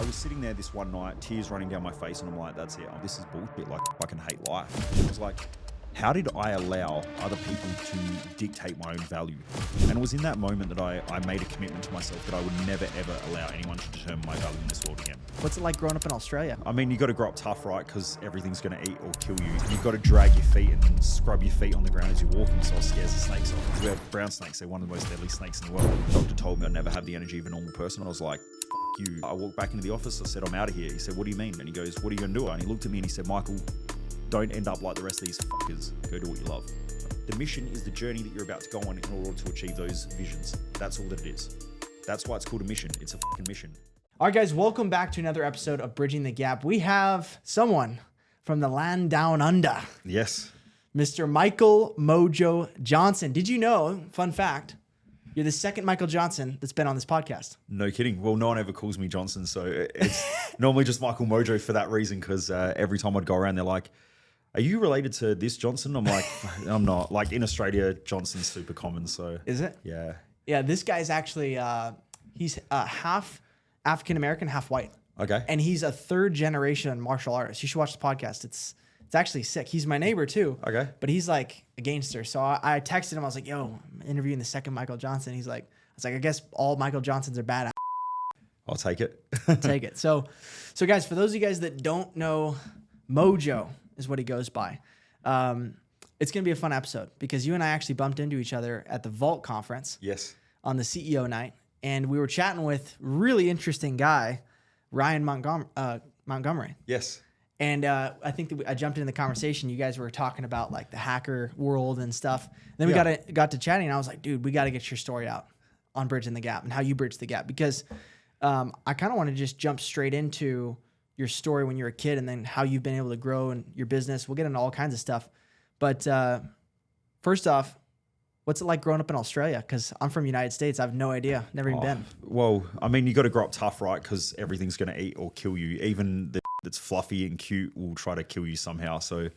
was sitting there this one night, tears running down my face, and I'm like, that's it. Oh, this is bullshit. Like, I fucking hate life. I was like, how did I allow other people to dictate my own value? And it was in that moment that I made a commitment to myself that I would never, ever allow anyone to determine my value in this world again. What's it like growing up in Australia? I mean, you got to grow up tough, right? Because everything's going to eat or kill you. You've got to drag your feet and scrub your feet on the ground as you're walking, so it scares the snakes off. Because we have brown snakes. They're one of the most deadly snakes in the world. The doctor told me I'd never have the energy of a normal person. I was like, fuck you. I walked back into the office. I said, I'm out of here. He said, what do you mean? And he goes, what are you going to do? And he looked at me and he said, Michael, don't end up like the rest of these fuckers. Go do what you love. The mission is the journey that you're about to go on in order to achieve those visions. That's all that it is. That's why it's called a mission. It's a fucking mission. All right, guys, welcome back to another episode of Bridging the Gap. We have someone from the land down under. Yes. Mr. Michael Mojo Johnson. Did you know, fun fact, you're the second Michael Johnson that's been on this podcast? No kidding. Well, no one ever calls me Johnson, so it's normally just Michael Mojo for that reason, because every time I'd go around, they're like, are you related to this Johnson? I'm like, I'm not. Like in Australia, Johnson's super common, so. Is it? Yeah. Yeah, this guy's actually, he's half African-American, half white. Okay. And he's a third generation martial artist. You should watch the podcast. It's actually sick. He's my neighbor too. Okay. But he's like a gangster. So I texted him. I was like, yo, I'm interviewing the second Michael Johnson. He's like, I guess all Michael Johnsons are bad. I'll take it. Take it. So guys, for those of you guys that don't know, Mojo is what he goes by. It's going to be a fun episode because you and I actually bumped into each other at the Vault conference. Yes. On the CEO night. And we were chatting with really interesting guy, Ryan Montgomery. Yes. And I think that I jumped into the conversation. You guys were talking about like the hacker world and stuff. And then we got to chatting, and I was like, dude, we got to get your story out on Bridging the Gap and how you bridge the gap. Because I kind of want to just jump straight into your story when you were a kid and then how you've been able to grow in your business. We'll get into all kinds of stuff. But first off, what's it like growing up in Australia? Because I'm from the United States. I have no idea. Never even been. Well, I mean, you got to grow up tough, right? Because everything's going to eat or kill you. Even the that's fluffy and cute will try to kill you somehow. So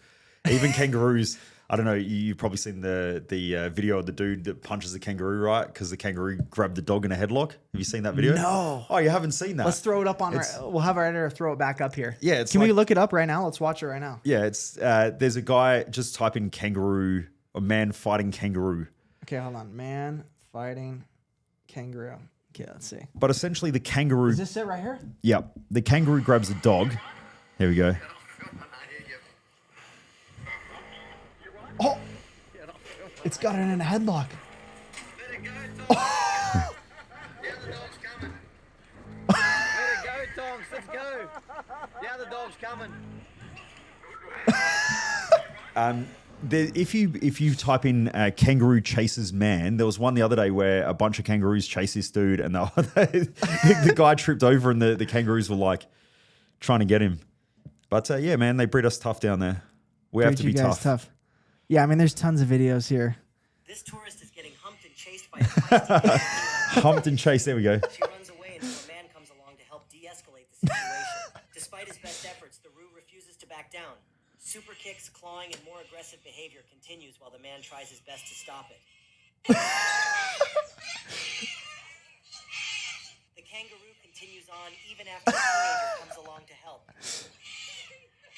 even kangaroos, I don't know, you've probably seen the video of the dude that punches the kangaroo, right? Because the kangaroo grabbed the dog in a headlock. Have you seen that video? No. Oh, you haven't seen that? Let's throw it up on we'll have our editor throw it back up here. Yeah. Can we look it up right now? Let's watch it right now. Yeah, it's there's a guy, just type in kangaroo, a man fighting kangaroo. Okay, hold on. Man fighting kangaroo. Okay, let's see. But essentially the kangaroo... Is this it right here? Yep. The kangaroo grabs a dog. Here we go. Oh! It's got it in a headlock. Let it go, Tom. The other dog's coming. Let it go, Tom. Let's go. The other dog's coming. If you type in kangaroo chases man, there was one the other day where a bunch of kangaroos chased this dude, and the guy tripped over, and the kangaroos were like trying to get him. But yeah, man, they breed us tough down there. We have to be tough. Yeah, I mean, there's tons of videos here. This tourist is getting humped and chased by a feisty Humped and chased. There we go. She runs away until a man comes along to help de-escalate the situation. Despite his best efforts, the Roo refuses to back down. Super kicks, clawing, and more aggressive behavior continues while the man tries his best to stop it. The kangaroo continues on even after the teenager comes along to help.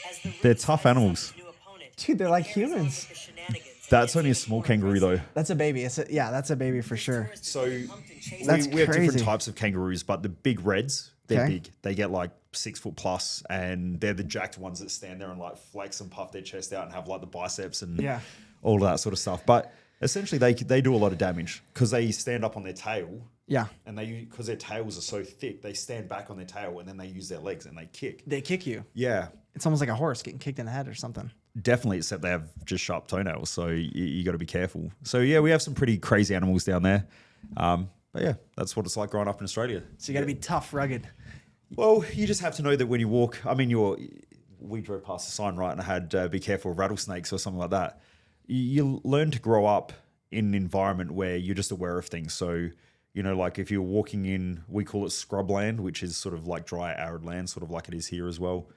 As the Roo They're tough sizes up animals. his new opponent, Dude, they're like he carries on humans. with the shenanigans and That's gets only a even small more kangaroo aggressive. though. That's a baby. That's a baby for sure. So That's we have different crazy. types of kangaroos, but the big reds, they're Okay. big. They get like 6 foot plus, and they're the jacked ones that stand there and like flex and puff their chest out and have like the biceps and all of that sort of stuff. But essentially, they do a lot of damage because they stand up on their tail. Yeah. And because their tails are so thick, they stand back on their tail and then they use their legs and they kick. They kick you. Yeah, It's almost like a horse getting kicked in the head or something. definitely. Except they have just sharp toenails, so you got to be careful. So yeah, we have some pretty crazy animals down there. But yeah, that's what it's like growing up in Australia. So you got to be tough, rugged. Well, you just have to know that when you walk. I mean, we drove past the sign, right, and I had be careful of rattlesnakes or something like that. You learn to grow up in an environment where you're just aware of things. So, you know, like if you're walking in, we call it scrubland, which is sort of like dry, arid land, sort of like it is here as well.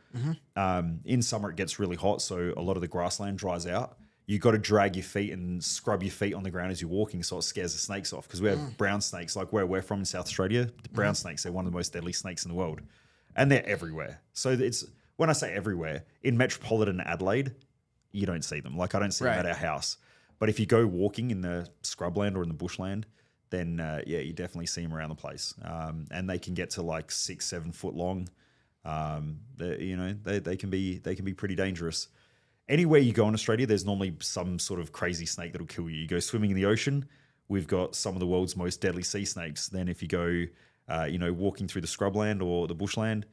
In summer, it gets really hot, so a lot of the grassland dries out. You got to drag your feet and scrub your feet on the ground as you're walking, so it scares the snakes off. Because we have brown snakes, like where we're from in South Australia. The brown snakes, they're one of the most deadly snakes in the world. and they're everywhere. So it's when I say everywhere in metropolitan Adelaide, you don't see them. Like I don't see them at our house. But if you go walking in the scrubland or in the bushland, then you definitely see them around the place. And they can get to like 6-7 foot long. They can be pretty dangerous. Anywhere you go in Australia, there's normally some sort of crazy snake that'll kill you. You go swimming in the ocean, we've got some of the world's most deadly sea snakes. Then if you go, walking through the scrubland or the bushland,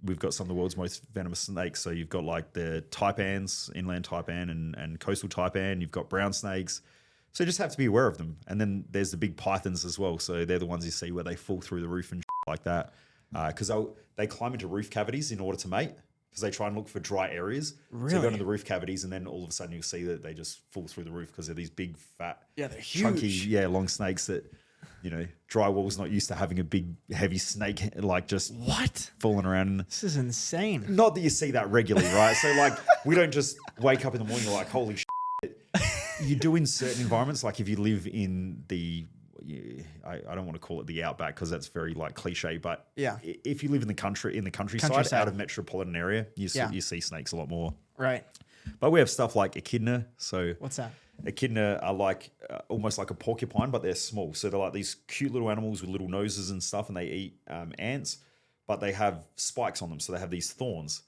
we've got some of the world's most venomous snakes. So you've got like the taipans, inland taipan and coastal taipan. You've got brown snakes. So you just have to be aware of them. And then there's the big pythons as well. So they're the ones you see where they fall through the roof and like that. Because they climb into roof cavities in order to mate. Because they try and look for dry areas. Really? So they go into the roof cavities and then all of a sudden you'll see that they just fall through the roof because they're these big, fat, they're huge. chunky, long snakes that, drywall's not used to having a big, heavy snake like just falling around. This is insane. Not that you see that regularly, right? So like we don't just wake up in the morning and like, holy shit. You do in certain environments, like if you live in the, I don't want to call it the outback because that's very like cliche, but if you live in the countryside out of metropolitan area, you see snakes a lot more. Right. But we have stuff like echidna. So what's that? Echidna are like almost like a porcupine, but they're small. So they're like these cute little animals with little noses and stuff, and they eat ants, but they have spikes on them. So they have these thorns.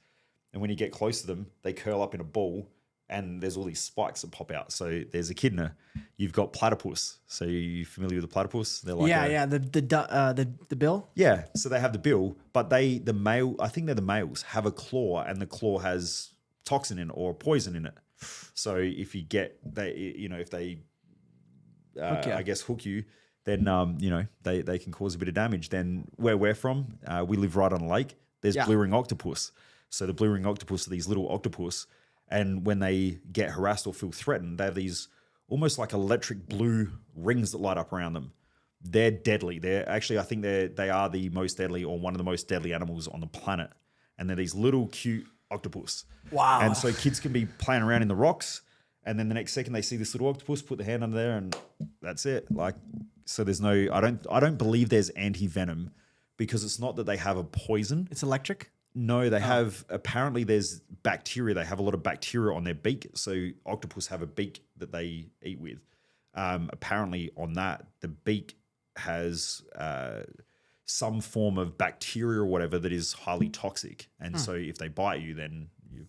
And when you get close to them, they curl up in a ball, and there's all these spikes that pop out. So there's echidna. You've got platypus. So you familiar with the platypus? They're like the bill. Yeah, so they have the bill, but I think they're the males, have a claw, and the claw has toxin in it or poison in it. So if you get if they I guess hook you, then they can cause a bit of damage. Then where we're from, we live right on a lake. There's blue ring octopus. So the blue ring octopus are these little octopus, and when they get harassed or feel threatened, they have these almost like electric blue rings that light up around them. They're deadly. They're actually, I think they are the most deadly or one of the most deadly animals on the planet. And they're these little cute octopus. Wow. And so kids can be playing around in the rocks, and then the next second they see this little octopus, put their hand under there, and that's it. Like, so there's no, I don't believe there's anti-venom because it's not that they have a poison. It's electric? No, they have, apparently there's bacteria. They have a lot of bacteria on their beak. So octopus have a beak that they eat with. Apparently on that, the beak has some form of bacteria or whatever that is highly toxic. And so if they bite you, then you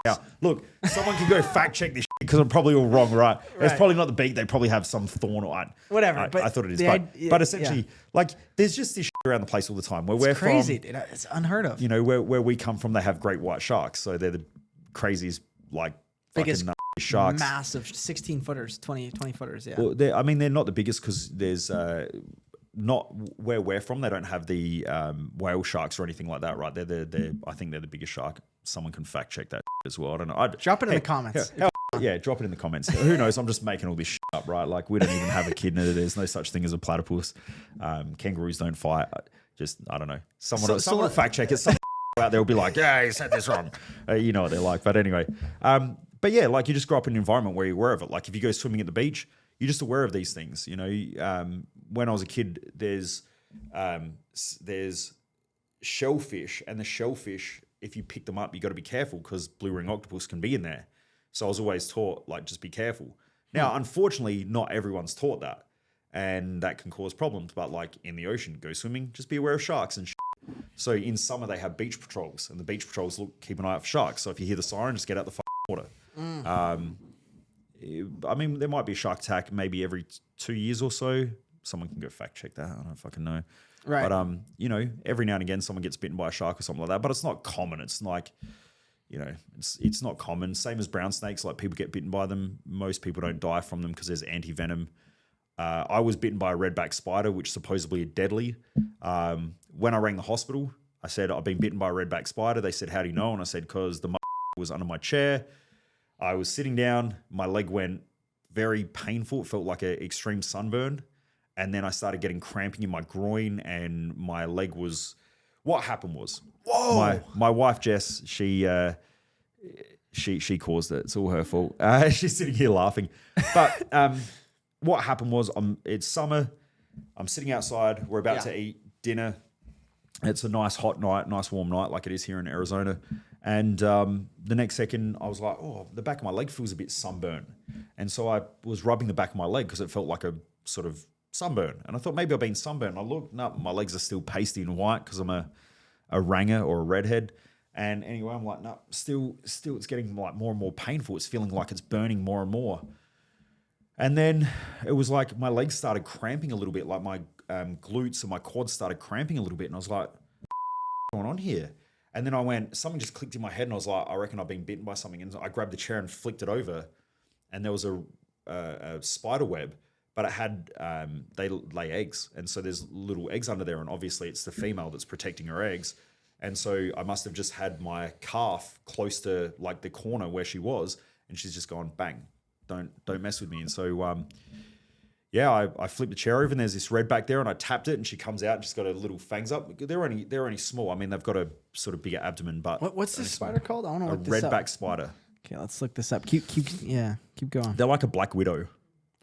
out. Look, someone can go fact check this because I'm probably all wrong, right? It's probably not the beak. They probably have some thorn or whatever. I thought it is. But essentially, like, there's just this around the place all the time. Where we're crazy, from, dude. It's unheard of. Where we come from, they have great white sharks. So they're the craziest, like, biggest fucking sharks. Massive 16 footers, 20 footers, yeah. Well, they're not the biggest because there's not where we're from. They don't have the whale sharks or anything like that, right? I think they're the biggest shark. Someone can fact check that as well. I don't know. Drop it in the comments. Yeah, drop it in the comments. Who knows? I'm just making all this shit up, right? Like, we don't even have echidna. There's no such thing as a platypus. Kangaroos don't fight. I don't know. Someone will fact check it. Someone out there will be like, yeah, you said this wrong. You know what they're like. But anyway, but yeah, like, you just grow up in an environment where you're aware of it. Like, if you go swimming at the beach, you're just aware of these things. When I was a kid, there's shellfish, and the shellfish, if you pick them up, you got to be careful because blue ring octopus can be in there. So I was always taught, like, just be careful. Now, unfortunately, not everyone's taught that, and that can cause problems. But like in the ocean, go swimming, just be aware of sharks and shit. So in summer, they have beach patrols, and the beach patrols keep an eye out for sharks. So if you hear the siren, just get out the water. I mean, there might be a shark attack maybe every 2 years or so. Someone can go fact check that. I don't fucking know. Right. But every now and again, someone gets bitten by a shark or something like that. But it's not common. It's like, it's not common. Same as brown snakes. Like, people get bitten by them. Most people don't die from them because there's anti-venom. I was bitten by a redback spider, which supposedly are deadly. When I rang the hospital, I said, I've been bitten by a redback spider. They said, how do you know? And I said, because the was under my chair. I was sitting down. My leg went very painful. It felt like an extreme sunburn. And then I started getting cramping in my groin, and my leg was... What happened was... Whoa! My wife, Jess, she caused it. It's all her fault. She's sitting here laughing. But what happened was, it's summer. I'm sitting outside. We're about to eat dinner. It's a nice hot night, nice warm night like it is here in Arizona. And the next second I was like, oh, the back of my leg feels a bit sunburned. And so I was rubbing the back of my leg because it felt like a sort of sunburn. And I thought maybe I've been sunburned. I looked, no, my legs are still pasty and white because I'm a ranger or a redhead. And anyway, I'm like, no, still it's getting like more and more painful. It's feeling like it's burning more and more. And then it was like my legs started cramping a little bit, like my glutes and my quads started cramping a little bit. And I was like, what's going on here? And then something just clicked in my head and I was like, I reckon I've been bitten by something. And I grabbed the chair and flicked it over and there was a spider web, but it had, they lay eggs. And so there's little eggs under there. And obviously it's the female that's protecting her eggs. And so I must have just had my calf close to like the corner where she was. And she's just gone, bang, don't mess with me. And so, I flipped the chair over and there's this redback there and I tapped it and she comes out and she's got her little fangs up. They're only small. I mean, they've got a sort of bigger abdomen, but What's this spider called? I want to look this up. A redback spider. Okay, let's look this up. Keep going. They're like a black widow.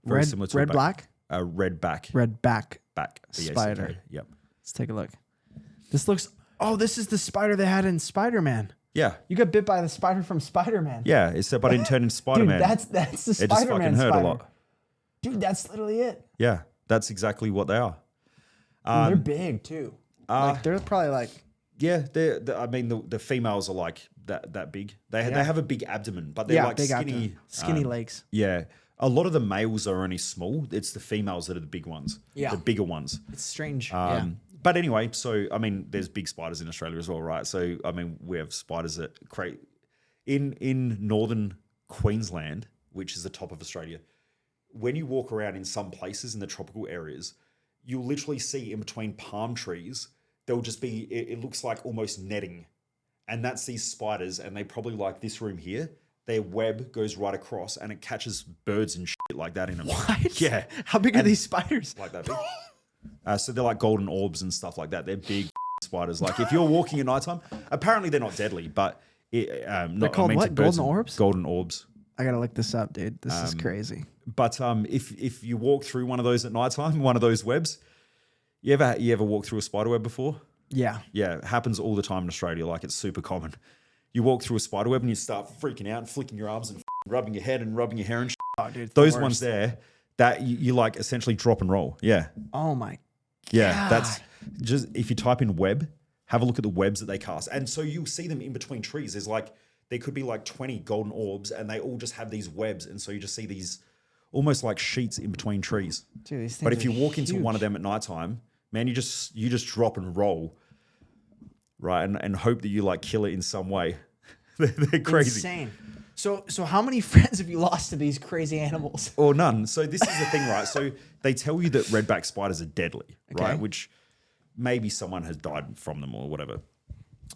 Very similar to black? A redback. Redback Back. spider. B-A-C-K. Yep. Let's take a look. This is the spider they had in Spider-Man. Yeah. You got bit by the spider from Spider-Man. Yeah, except I didn't turn into Spider-Man. Dude, that's the It just Spider-Man fucking hurt spider. a lot. Dude, that's literally it. Yeah, that's exactly what they are. They're big too. They're probably like. Yeah, I mean, the females are like that big. They have a big abdomen, but they're like big skinny legs. Yeah, a lot of the males are only small. It's the females that are the big ones. Yeah, the bigger ones. It's strange. But anyway, so I mean, there's big spiders in Australia as well, right? So I mean, we have spiders that create in northern Queensland, which is the top of Australia. When you walk around in some places in the tropical areas, you'll literally see in between palm trees, there'll just be, it looks like almost netting. And that's these spiders, and they probably like this room here. Their web goes right across and it catches birds and shit like that in them. What? Yeah. How big are these spiders? Like that big. So they're like golden orbs and stuff like that. They're big spiders. Like if you're walking at nighttime, apparently they're not deadly, but they're called what? Golden orbs? Golden orbs. I gotta look this up, dude. This is crazy. But if you walk through one of those at nighttime, one of those webs, you ever walk through a spider web before? Yeah. Yeah, it happens all the time in Australia. Like it's super common. You walk through a spider web and you start freaking out and flicking your arms and rubbing your head and rubbing your hair and shit. Oh, dude, those ones there, that you like essentially drop and roll. Yeah. Oh my. Yeah, God. that's just if you type in web, have a look at the webs that they cast. And so you'll see them in between trees. There could be like 20 golden orbs and they all just have these webs. And so you just see these almost like sheets in between trees. Dude, these things but if you walk huge. into one of them at nighttime, man, you just drop and roll, right? And hope that you like kill it in some way. They're crazy. Insane. So how many friends have you lost to these crazy animals? Or none. So this is the thing, right? So they tell you that redback spiders are deadly, right? Which maybe someone has died from them or whatever.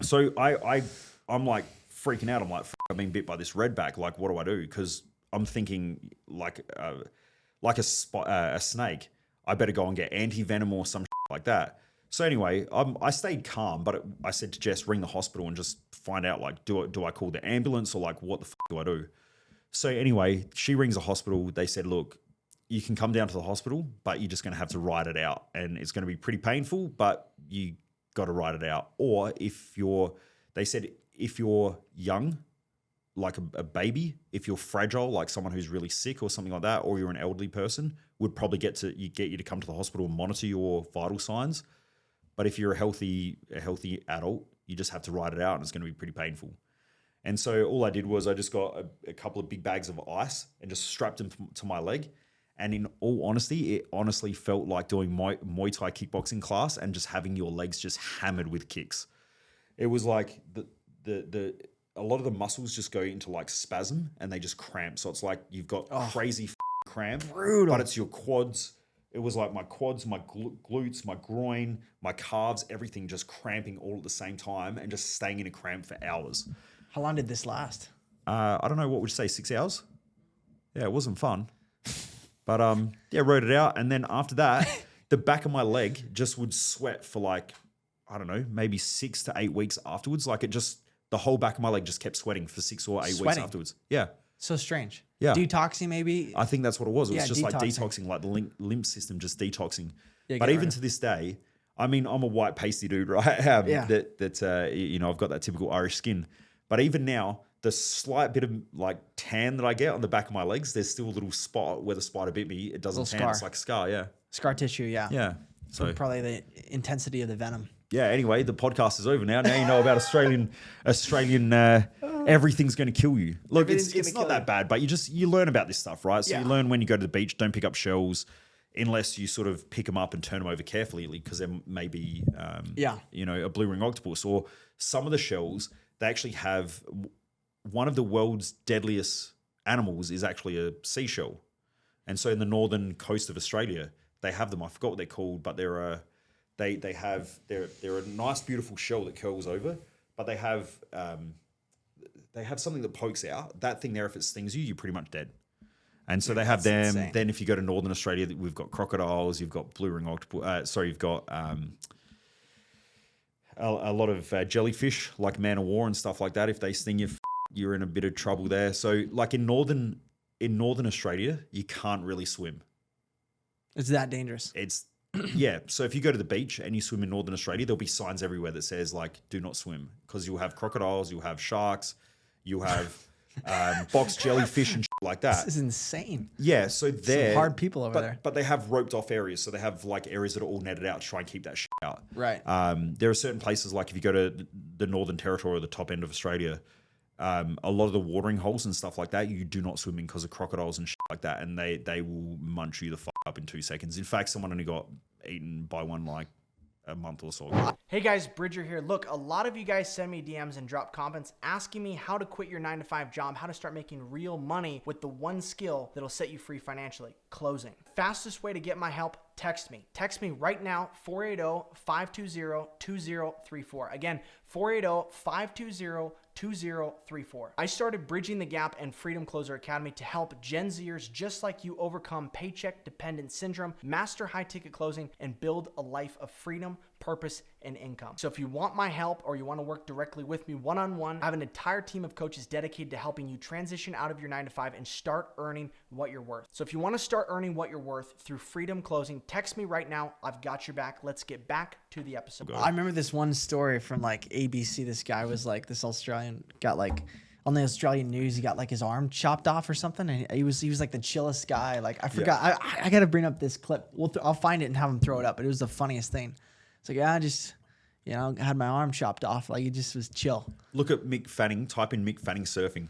So I'm like freaking out. I'm like, I've been bit by this redback. Like, what do I do? Because I'm thinking like a snake. I better go and get anti-venom or some like that. So anyway, I stayed calm, but I said to Jess, ring the hospital and just find out, like, do I call the ambulance or like what the do I do? So anyway, she rings the hospital. They said, look, you can come down to the hospital, but you're just going to have to ride it out. And it's going to be pretty painful, but you got to ride it out. Or they said, if you're young, like a baby, if you're fragile, like someone who's really sick or something like that, or you're an elderly person, would probably get you to come to the hospital and monitor your vital signs. But if you're a healthy adult, you just have to ride it out and it's going to be pretty painful. And so all I did was I just got a couple of big bags of ice and just strapped them to my leg. And in all honesty, it honestly felt like doing Muay Thai kickboxing class and just having your legs just hammered with kicks. It was like a lot of the muscles just go into like spasm and they just cramp. So it's like you've got crazy cramp, brutal. But it's your quads. It was like my quads, my glutes, my groin, my calves, everything just cramping all at the same time and just staying in a cramp for hours. How long did this last? I don't know, what would you say, 6 hours? Yeah, it wasn't fun. But rode it out. And then after that, the back of my leg just would sweat for like, I don't know, maybe 6 to 8 weeks afterwards. Like the whole back of my leg just kept sweating for 6 or 8 weeks afterwards. Yeah. So strange. Yeah. Detoxing maybe? I think that's what it was. It was just like detoxing. detoxing, like the lymph system just detoxing. Yeah, but get even rid to this day, I mean, I'm a white pasty dude, right? I've got that typical Irish skin. But even now, the slight bit of like tan that I get on the back of my legs, there's still a little spot where the spider bit me. It doesn't tan. Scar. It's like a scar, yeah. Scar tissue, yeah. Yeah. So Probably the intensity of the venom. yeah, anyway, the podcast is over now. Now you know about Australian everything's going to kill you. Look, it's not that bad, but you learn about this stuff, right? So you learn when you go to the beach, don't pick up shells unless you sort of pick them up and turn them over carefully, because there may be, a blue ring octopus, or some of the shells, they actually have one of the world's deadliest animals is actually a seashell. And so in the northern coast of Australia, they have them. I forgot what they're called, but they're a nice, beautiful shell that curls over, but they have something that pokes out. That thing there, if it stings you, you're pretty much dead. And so they have them. Insane. Then if you go to northern Australia, we've got crocodiles, you've got blue ring octopus. You've got a lot of jellyfish, like man of war and stuff like that. If they sting you, you're in a bit of trouble there. So like in northern Australia, you can't really swim. It's that dangerous. Yeah. So if you go to the beach and you swim in northern Australia, there'll be signs everywhere that says like, do not swim, because you'll have crocodiles, you'll have sharks, you'll have box jellyfish and shit like that. This is insane. Yeah. So they're some hard people over there. But they have roped off areas. So they have like areas that are all netted out to try and keep that shit out. Right. There are certain places, like if you go to the Northern Territory or the top end of Australia, a lot of the watering holes and stuff like that, you do not swim in because of crocodiles and shit like that. And they will munch you the fuck up in 2 seconds. In fact, someone only got eaten by one like a month or so ago. Hey guys, Bridger here. Look, a lot of you guys send me DMs and drop comments asking me how to quit your 9-to-5 job, how to start making real money with the one skill that'll set you free financially: closing. Fastest way to get my help, text me. Text me right now, 480-520-2034. Again, 480-520-2034. I started Bridging the Gap and Freedom Closer Academy to help Gen Zers just like you overcome paycheck dependent syndrome, master high ticket closing, and build a life of freedom, purpose, and income. So if you want my help or you want to work directly with me one-on-one, I have an entire team of coaches dedicated to helping you transition out of your 9-to-5 and start earning what you're worth. So if you want to start earning what you're worth through Freedom Closing, text me right now. I've got your back. Let's get back to the episode. I remember this one story from like ABC. This guy was like, this Australian got like, on the Australian news, he got like his arm chopped off or something, and he was like the chillest guy. Like I forgot. Yeah. I got to bring up this clip. I'll find it and have him throw it up. But it was the funniest thing. It's like, I just, had my arm chopped off. Like, it just was chill. Look at Mick Fanning. Type in Mick Fanning surfing.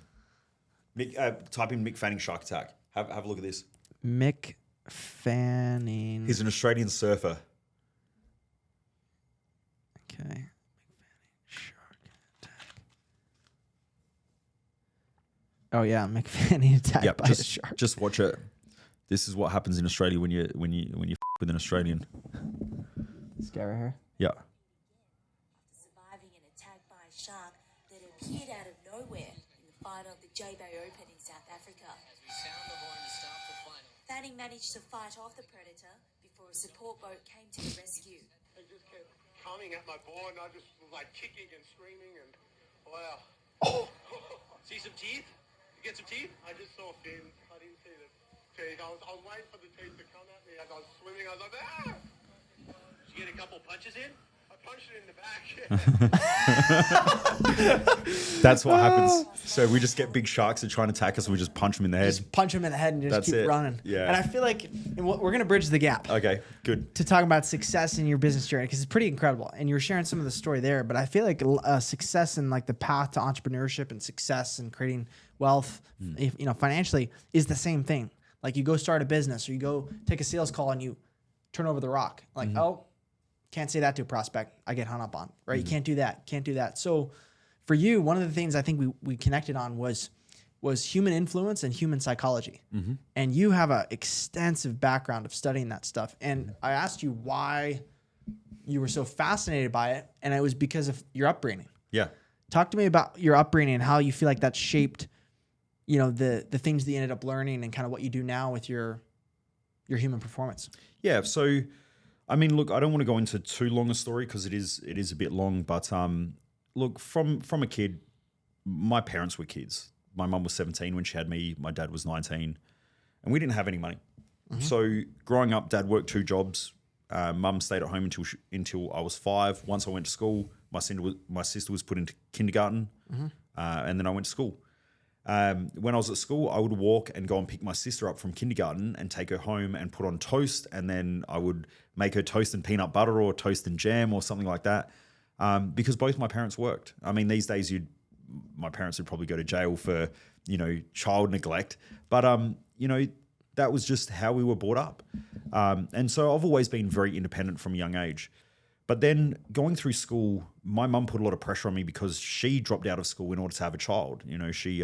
Type in Mick Fanning shark attack. Have a look at this. Mick Fanning. He's an Australian surfer. Okay. Mick Fanning shark attack. Oh yeah, Mick Fanning attacked by a shark. Just watch it. This is what happens in Australia when you with an Australian. This guy right here? Yeah. Surviving an attack by a shark that appeared out of nowhere in the final of the J-Bay Open in South Africa. As we sound the horn to start the final. Fanning managed to fight off the predator before a support boat came to the rescue. They just kept coming at my board, and I just was like kicking and screaming, and wow. Oh. See some teeth? You get some teeth? I just saw fins. I didn't see the teeth. I was waiting for the teeth to come at me as I was swimming. I was like, ah! Did you get a couple punches in? I punched it in the back. That's what happens. So we just get big sharks that try and attack us, and we just punch them in the head. Just punch them in the head and just That's keep it. running. Yeah. And I feel like we're going to bridge the gap. Okay, good. To talk about success in your business journey, because it's pretty incredible. And you were sharing some of the story there, but I feel like success and like the path to entrepreneurship and success and creating wealth, financially, is the same thing. Like you go start a business or you go take a sales call and you turn over the rock. Like, can't say that to a prospect. I get hung up on, right? You can't do that. Can't do that. So for you, one of the things I think we connected on was human influence and human psychology. And you have an extensive background of studying that stuff. And I asked you why you were so fascinated by it. And it was because of your upbringing. Yeah. Talk to me about your upbringing and how you feel like that shaped, the things that you ended up learning and kind of what you do now with your human performance. Yeah. So, I mean, look, I don't want to go into too long a story because it is a bit long, but look, from a kid, my parents were kids. My mum was 17 when she had me. My dad was 19, and we didn't have any money. So growing up, Dad worked 2 jobs. Mum stayed at home until I was 5. Once I went to school, my sister was put into kindergarten, and then I went to school. When I was at school, I would walk and go and pick my sister up from kindergarten and take her home and put on toast, and then I would make her toast and peanut butter or toast and jam or something like that, because both my parents worked. I mean, these days my parents would probably go to jail for, child neglect, but that was just how we were brought up. And so I've always been very independent from a young age. But then going through school, my mum put a lot of pressure on me because she dropped out of school in order to have a child. She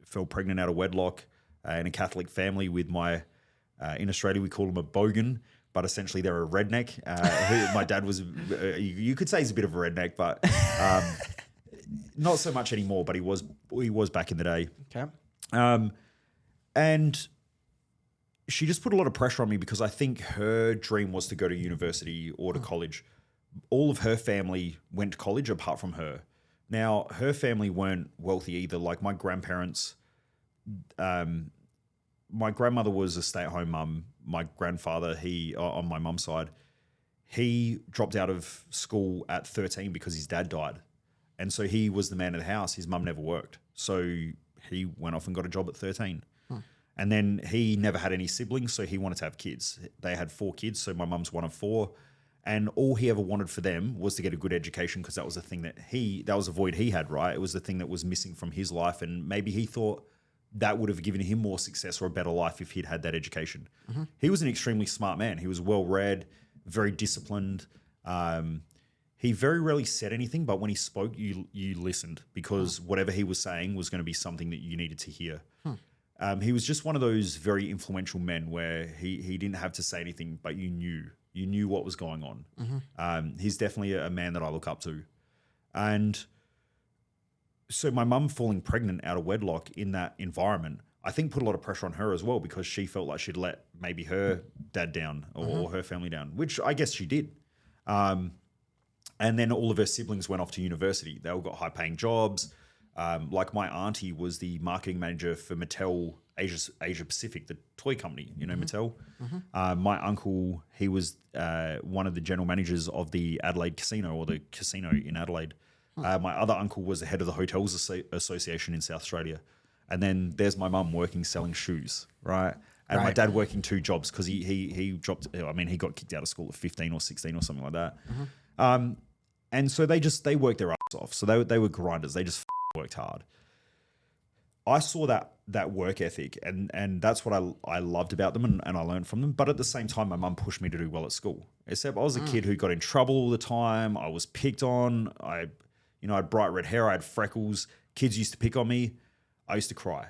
fell pregnant out of wedlock in a Catholic family with in Australia, we call him a bogan, but essentially they're a redneck. My dad was, you could say he's a bit of a redneck, but not so much anymore, but he was back in the day. Okay. And she just put a lot of pressure on me because I think her dream was to go to university or to college. All of her family went to college apart from her. Now, her family weren't wealthy either. Like my grandparents, my grandmother was a stay-at-home mum. My grandfather, on my mum's side, he dropped out of school at 13 because his dad died. And so he was the man of the house. His mum never worked. So he went off and got a job at 13. And then he never had any siblings, so he wanted to have kids. They had 4 kids, so my mum's one of 4. And all he ever wanted for them was to get a good education because that was the thing that was a void he had, right? It was the thing that was missing from his life. And maybe he thought that would have given him more success or a better life if he'd had that education. He was an extremely smart man. He was well-read, very disciplined. He very rarely said anything, but when he spoke, you listened because whatever he was saying was going to be something that you needed to hear. He was just one of those very influential men where he didn't have to say anything, but you knew what was going on. He's definitely a man that I look up to. And so my mum falling pregnant out of wedlock in that environment, I think put a lot of pressure on her as well because she felt like she'd let maybe her dad down or her family down, which I guess she did. And then all of her siblings went off to university. They all got high-paying jobs. Like my auntie was the marketing manager for Mattel Asia Pacific, the toy company, Mattel. My uncle, he was one of the general managers of the Adelaide Casino or the casino in Adelaide. My other uncle was the head of the Hotels Association in South Australia. And then there's my mum working selling shoes, right? And my dad working 2 jobs because he got kicked out of school at 15 or 16 or something like that. And so they worked their ass off. So they were grinders. They just worked hard. I saw that work ethic and that's what I loved about them and I learned from them. But at the same time, my mum pushed me to do well at school. Except I was a kid who got in trouble all the time. I was picked on. I had bright red hair. I had freckles. Kids used to pick on me. I used to cry.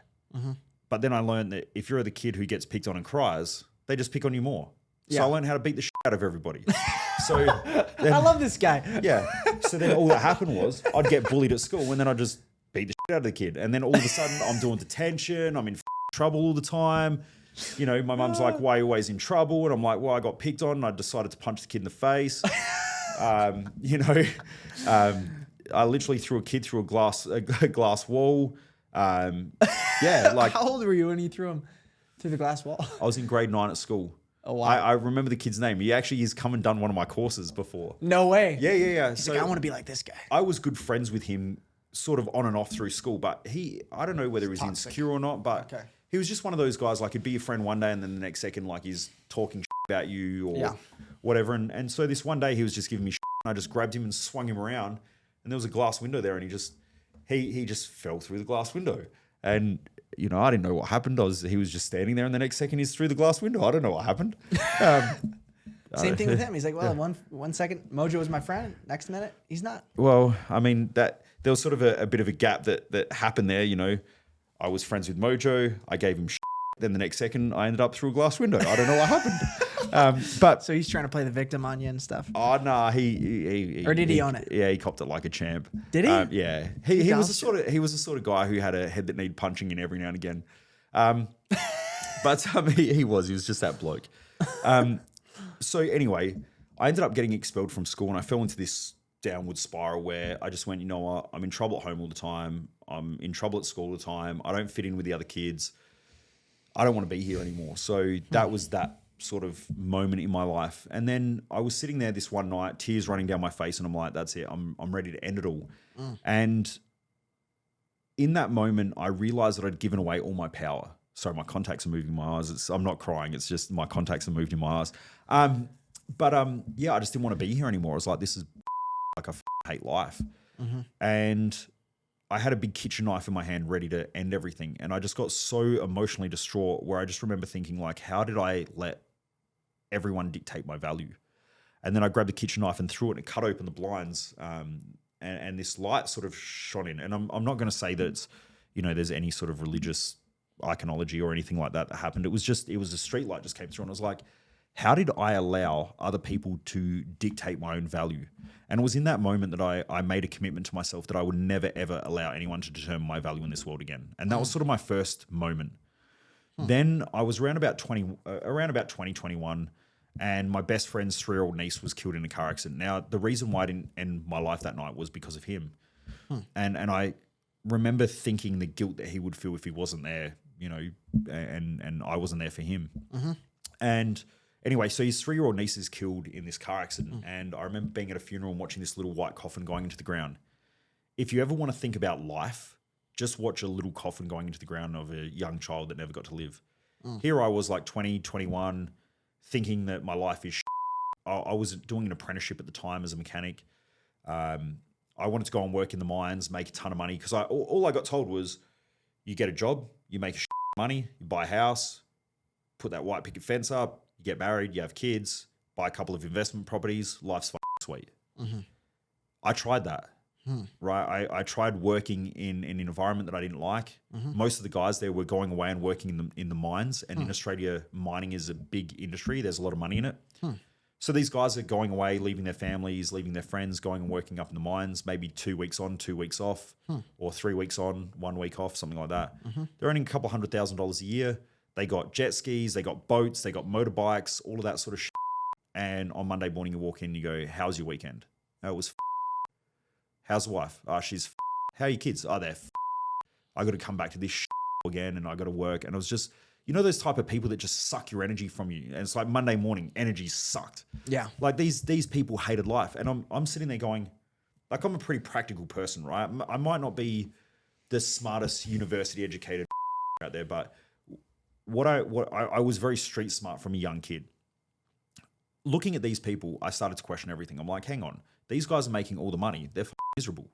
But then I learned that if you're the kid who gets picked on and cries, they just pick on you more. So I learned how to beat the shit out of everybody. So then, I love this guy. Yeah. So then all that happened was I'd get bullied at school and then I'd just beat the shit out of the kid. And then all of a sudden I'm doing detention. I'm in trouble all the time. My mum's like, why are you always in trouble? And I'm like, well, I got picked on and I decided to punch the kid in the face. I literally threw a kid through a glass wall. Like How old were you when you threw him through the glass wall? I was in grade 9 at school. Oh, wow. I remember the kid's name. He's come and done one of my courses before. No way. Yeah. He's like, I want to be like this guy. I was good friends with him sort of on and off through school, but I don't know whether he's insecure or not, but he was just one of those guys, like he'd be your friend one day and then the next second, like he's talking about you or whatever. And so this one day he was just giving me and I just grabbed him and swung him around and there was a glass window there and he just fell through the glass window. And I didn't know what happened. He was just standing there and the next second he's through the glass window. I don't know what happened. Same thing with him. He's like, well, one second, Mojo was my friend. Next minute, he's not. Well, I mean, there was sort of a bit of a gap that happened there. I was friends with Mojo. I gave him then the next second I ended up through a glass window. I don't know what happened. But so he's trying to play the victim on you and stuff. Oh, nah, he or did he own it? Yeah, he copped it like a champ. Did he? Yeah. He was the sort of guy who had a head that needed punching in every now and again. But he was just that bloke. So anyway, I ended up getting expelled from school and I fell into this downward spiral where I just went, you know what, I'm in trouble at home all the time. I'm in trouble at school all the time. I don't fit in with the other kids. I don't want to be here anymore. So that was that sort of moment in my life. And then I was sitting there this one night, tears running down my face, and I'm like, that's it. I'm ready to end it all. And in that moment, I realized that I'd given away all my power. Sorry, my contacts are moving in my eyes. I'm not crying. It's just my contacts are moved in my eyes. Yeah, I just didn't want to be here anymore. I was like, this is like I hate life. And I had a big kitchen knife in my hand ready to end everything. And I just got so emotionally distraught where I just remember thinking like, how did I let everyone dictate my value? And then I grabbed the kitchen knife and threw it and it cut open the blinds. And this light sort of shone in. And I'm not going to say that it's, there's any sort of religious iconology or anything like that happened. It was a street light just came through and I was like, how did I allow other people to dictate my own value? And it was in that moment that I made a commitment to myself that I would never, ever allow anyone to determine my value in this world again. And that was sort of my first moment. Then I was around about 2021, and my best friend's 3-year-old niece was killed in a car accident. Now, the reason why I didn't end my life that night was because of him. And I remember thinking the guilt that he would feel if he wasn't there, and I wasn't there for him. And anyway, so his 3-year-old niece is killed in this car accident. And I remember being at a funeral and watching this little white coffin going into the ground. If you ever want to think about life, just watch a little coffin going into the ground of a young child that never got to live. Here I was like 20, 21, thinking that my life is I was doing an apprenticeship at the time as a mechanic. I wanted to go and work in the mines, make a ton of money. Because all I got told was, you get a job, you make money, you buy a house, put that white picket fence up, you get married, you have kids, buy a couple of investment properties, life's sweet. I tried that, right? I tried working in an environment that I didn't like. Most of the guys there were going away and working in the mines. And in Australia, mining is a big industry. There's a lot of money in it. So these guys are going away, leaving their families, leaving their friends, going and working up in the mines, maybe 2 weeks on, 2 weeks off, or 3 weeks on, 1 week off, something like that. They're earning a couple $100,000 a year. They got jet skis, they got boats, they got motorbikes, all of that sort of shit. And on Monday morning, you walk in and you go, how's your weekend? Oh, it was how's the wife? She's how are your kids? They're I got to come back to this again and I got to work. And it was just, those type of people that just suck your energy from you. And it's like Monday morning, energy sucked. Yeah. Like these people hated life. And I'm sitting there going, like, I'm a pretty practical person, right? I might not be the smartest university educated out there, but I was very street smart from a young kid. Looking at these people, I started to question everything. I'm like, hang on, these guys are making all the money. They're miserable.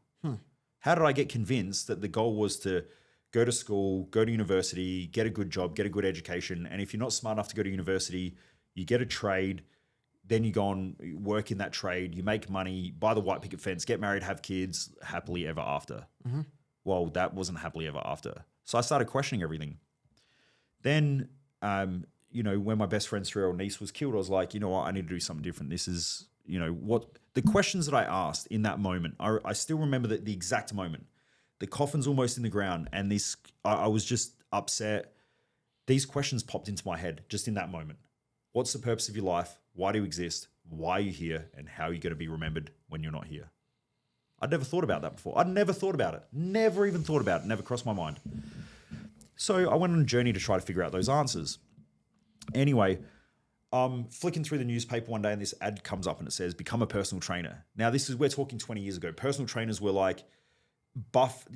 How did I get convinced that the goal was to go to school, go to university, get a good job, get a good education? And if you're not smart enough to go to university, you get a trade, then you go and work in that trade, you make money, buy the white picket fence, get married, have kids, happily ever after. Well, that wasn't happily ever after. So I started questioning everything. Then, when my best friend's 3-year-old niece was killed, I was like, you know what, I need to do something different. This is, what the questions that I asked in that moment, I still remember the exact moment. The coffin's almost in the ground and I was just upset. These questions popped into my head just in that moment. What's the purpose of your life? Why do you exist? Why are you here? And how are you going to be remembered when you're not here? I'd never thought about that before. I'd never thought about it. Never even thought about it. Never crossed my mind. So I went on a journey to try to figure out those answers. Anyway, flicking through the newspaper one day and this ad comes up and it says, become a personal trainer. Now, we're talking 20 years ago. Personal trainers were like buff.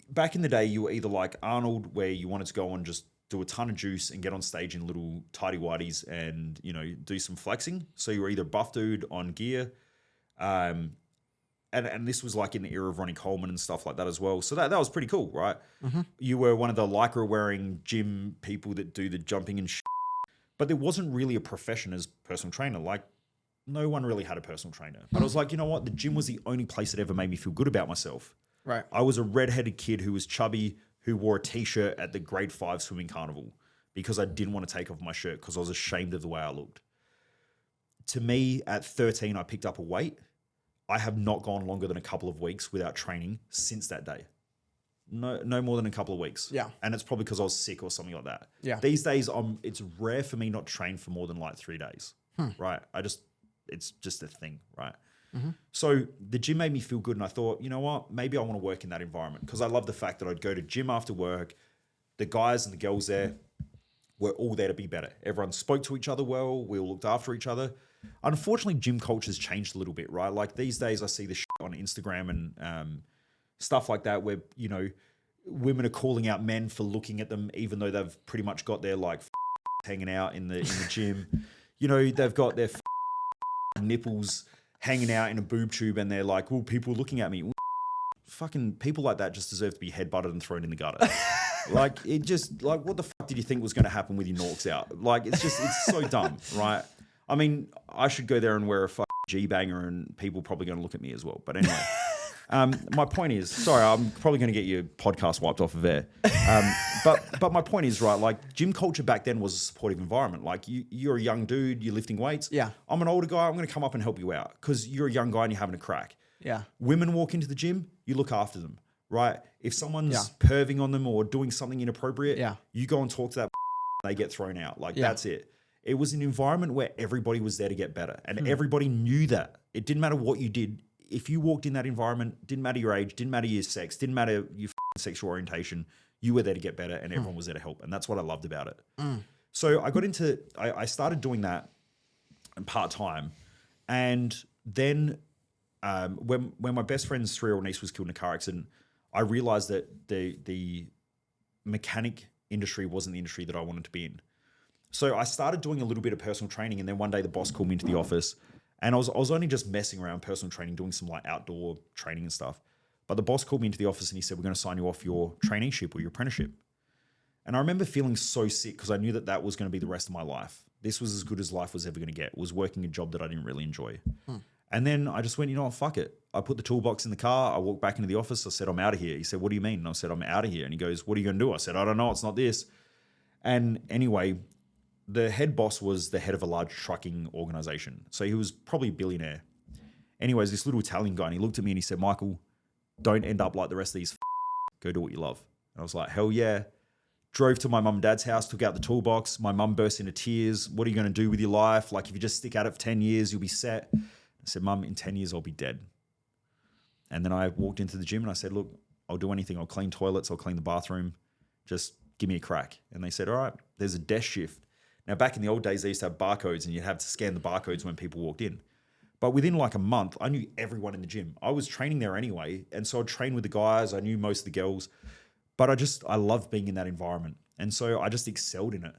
Back in the day, you were either like Arnold, where you wanted to go and just do a ton of juice and get on stage in little tidy whities and, do some flexing. So you were either buff dude on gear, and this was like in the era of Ronnie Coleman and stuff like that as well. So that was pretty cool, right? You were one of the Lycra wearing gym people that do the jumping and shit. But there wasn't really a profession as personal trainer. Like, no one really had a personal trainer. But I was like, you know what? The gym was the only place that ever made me feel good about myself. Right. I was a redheaded kid who was chubby, who wore a t-shirt at the grade 5 swimming carnival because I didn't want to take off my shirt because I was ashamed of the way I looked. To me, at 13, I picked up a weight. I have not gone longer than a couple of weeks without training since that day. No more than a couple of weeks. Yeah. And it's probably because I was sick or something like that. Yeah. These days, it's rare for me not to train for more than like 3 days. Right. It's just a thing. Right. So the gym made me feel good. And I thought, you know what, maybe I want to work in that environment because I love the fact that I'd go to gym after work. The guys and the girls there we're all there to be better. Everyone spoke to each other well. We all looked after each other. Unfortunately, gym culture's changed a little bit, right? Like these days I see this shit on Instagram and stuff like that where, you know, women are calling out men for looking at them even though they've pretty much got their like hanging out in the gym. You know, they've got their nipples hanging out in a boob tube and they're like, well, people are looking at me. Fucking people like that just deserve to be headbutted and thrown in the gutter. Like, it just, like, what the fuck did you think was going to happen with your norks out? Like, it's so dumb, right? I mean, I should go there and wear a fucking G-banger and people are probably going to look at me as well. But anyway, my point is, sorry, I'm probably going to get your podcast wiped off of air. But my point is, right, like, gym culture back then was a supportive environment. Like, you're a young dude, you're lifting weights. Yeah. I'm an older guy, I'm going to come up and help you out because you're a young guy and you're having a crack. Yeah. Women walk into the gym, you look after them, right? If someone's perving on them or doing something inappropriate, you go and talk to that, they get thrown out. Like, that's it. It was an environment where everybody was there to get better and everybody knew that. It didn't matter what you did. If you walked in that environment, didn't matter your age, didn't matter your sex, didn't matter your sexual orientation, you were there to get better and everyone was there to help. And that's what I loved about it. So I started doing that part-time. And then when my best friend's 3-year-old niece was killed in a car accident, I realized that the mechanic industry wasn't the industry that I wanted to be in. So I started doing a little bit of personal training, and then one day the boss called me into the office, and I was only just messing around personal training, doing some like outdoor training and stuff. But the boss called me into the office and he said, we're going to sign you off your traineeship or your apprenticeship. And I remember feeling so sick because I knew that was going to be the rest of my life. This was as good as life was ever going to get. It was working a job that I didn't really enjoy. And then I just went, you know what, fuck it. I put the toolbox in the car. I walked back into the office. I said, I'm out of here. He said, what do you mean? And I said, I'm out of here. And he goes, what are you going to do? I said, I don't know. It's not this. And anyway, the head boss was the head of a large trucking organization. So he was probably a billionaire. Anyways, this little Italian guy, and he looked at me and he said, Michael, don't end up like the rest of these. Go do what you love. And I was like, hell yeah. Drove to my mum and dad's house, took out the toolbox. My mum burst into tears. What are you going to do with your life? Like, if you just stick at it for 10 years, you'll be set. I said, Mum, in 10 years, I'll be dead. And then I walked into the gym and I said, look, I'll do anything. I'll clean toilets. I'll clean the bathroom. Just give me a crack. And they said, all right, there's a desk shift. Now, back in the old days, they used to have barcodes and you'd have to scan the barcodes when people walked in. But within like a month, I knew everyone in the gym. I was training there anyway. And so I'd train with the guys. I knew most of the girls. But I loved being in that environment. And so I just excelled in it.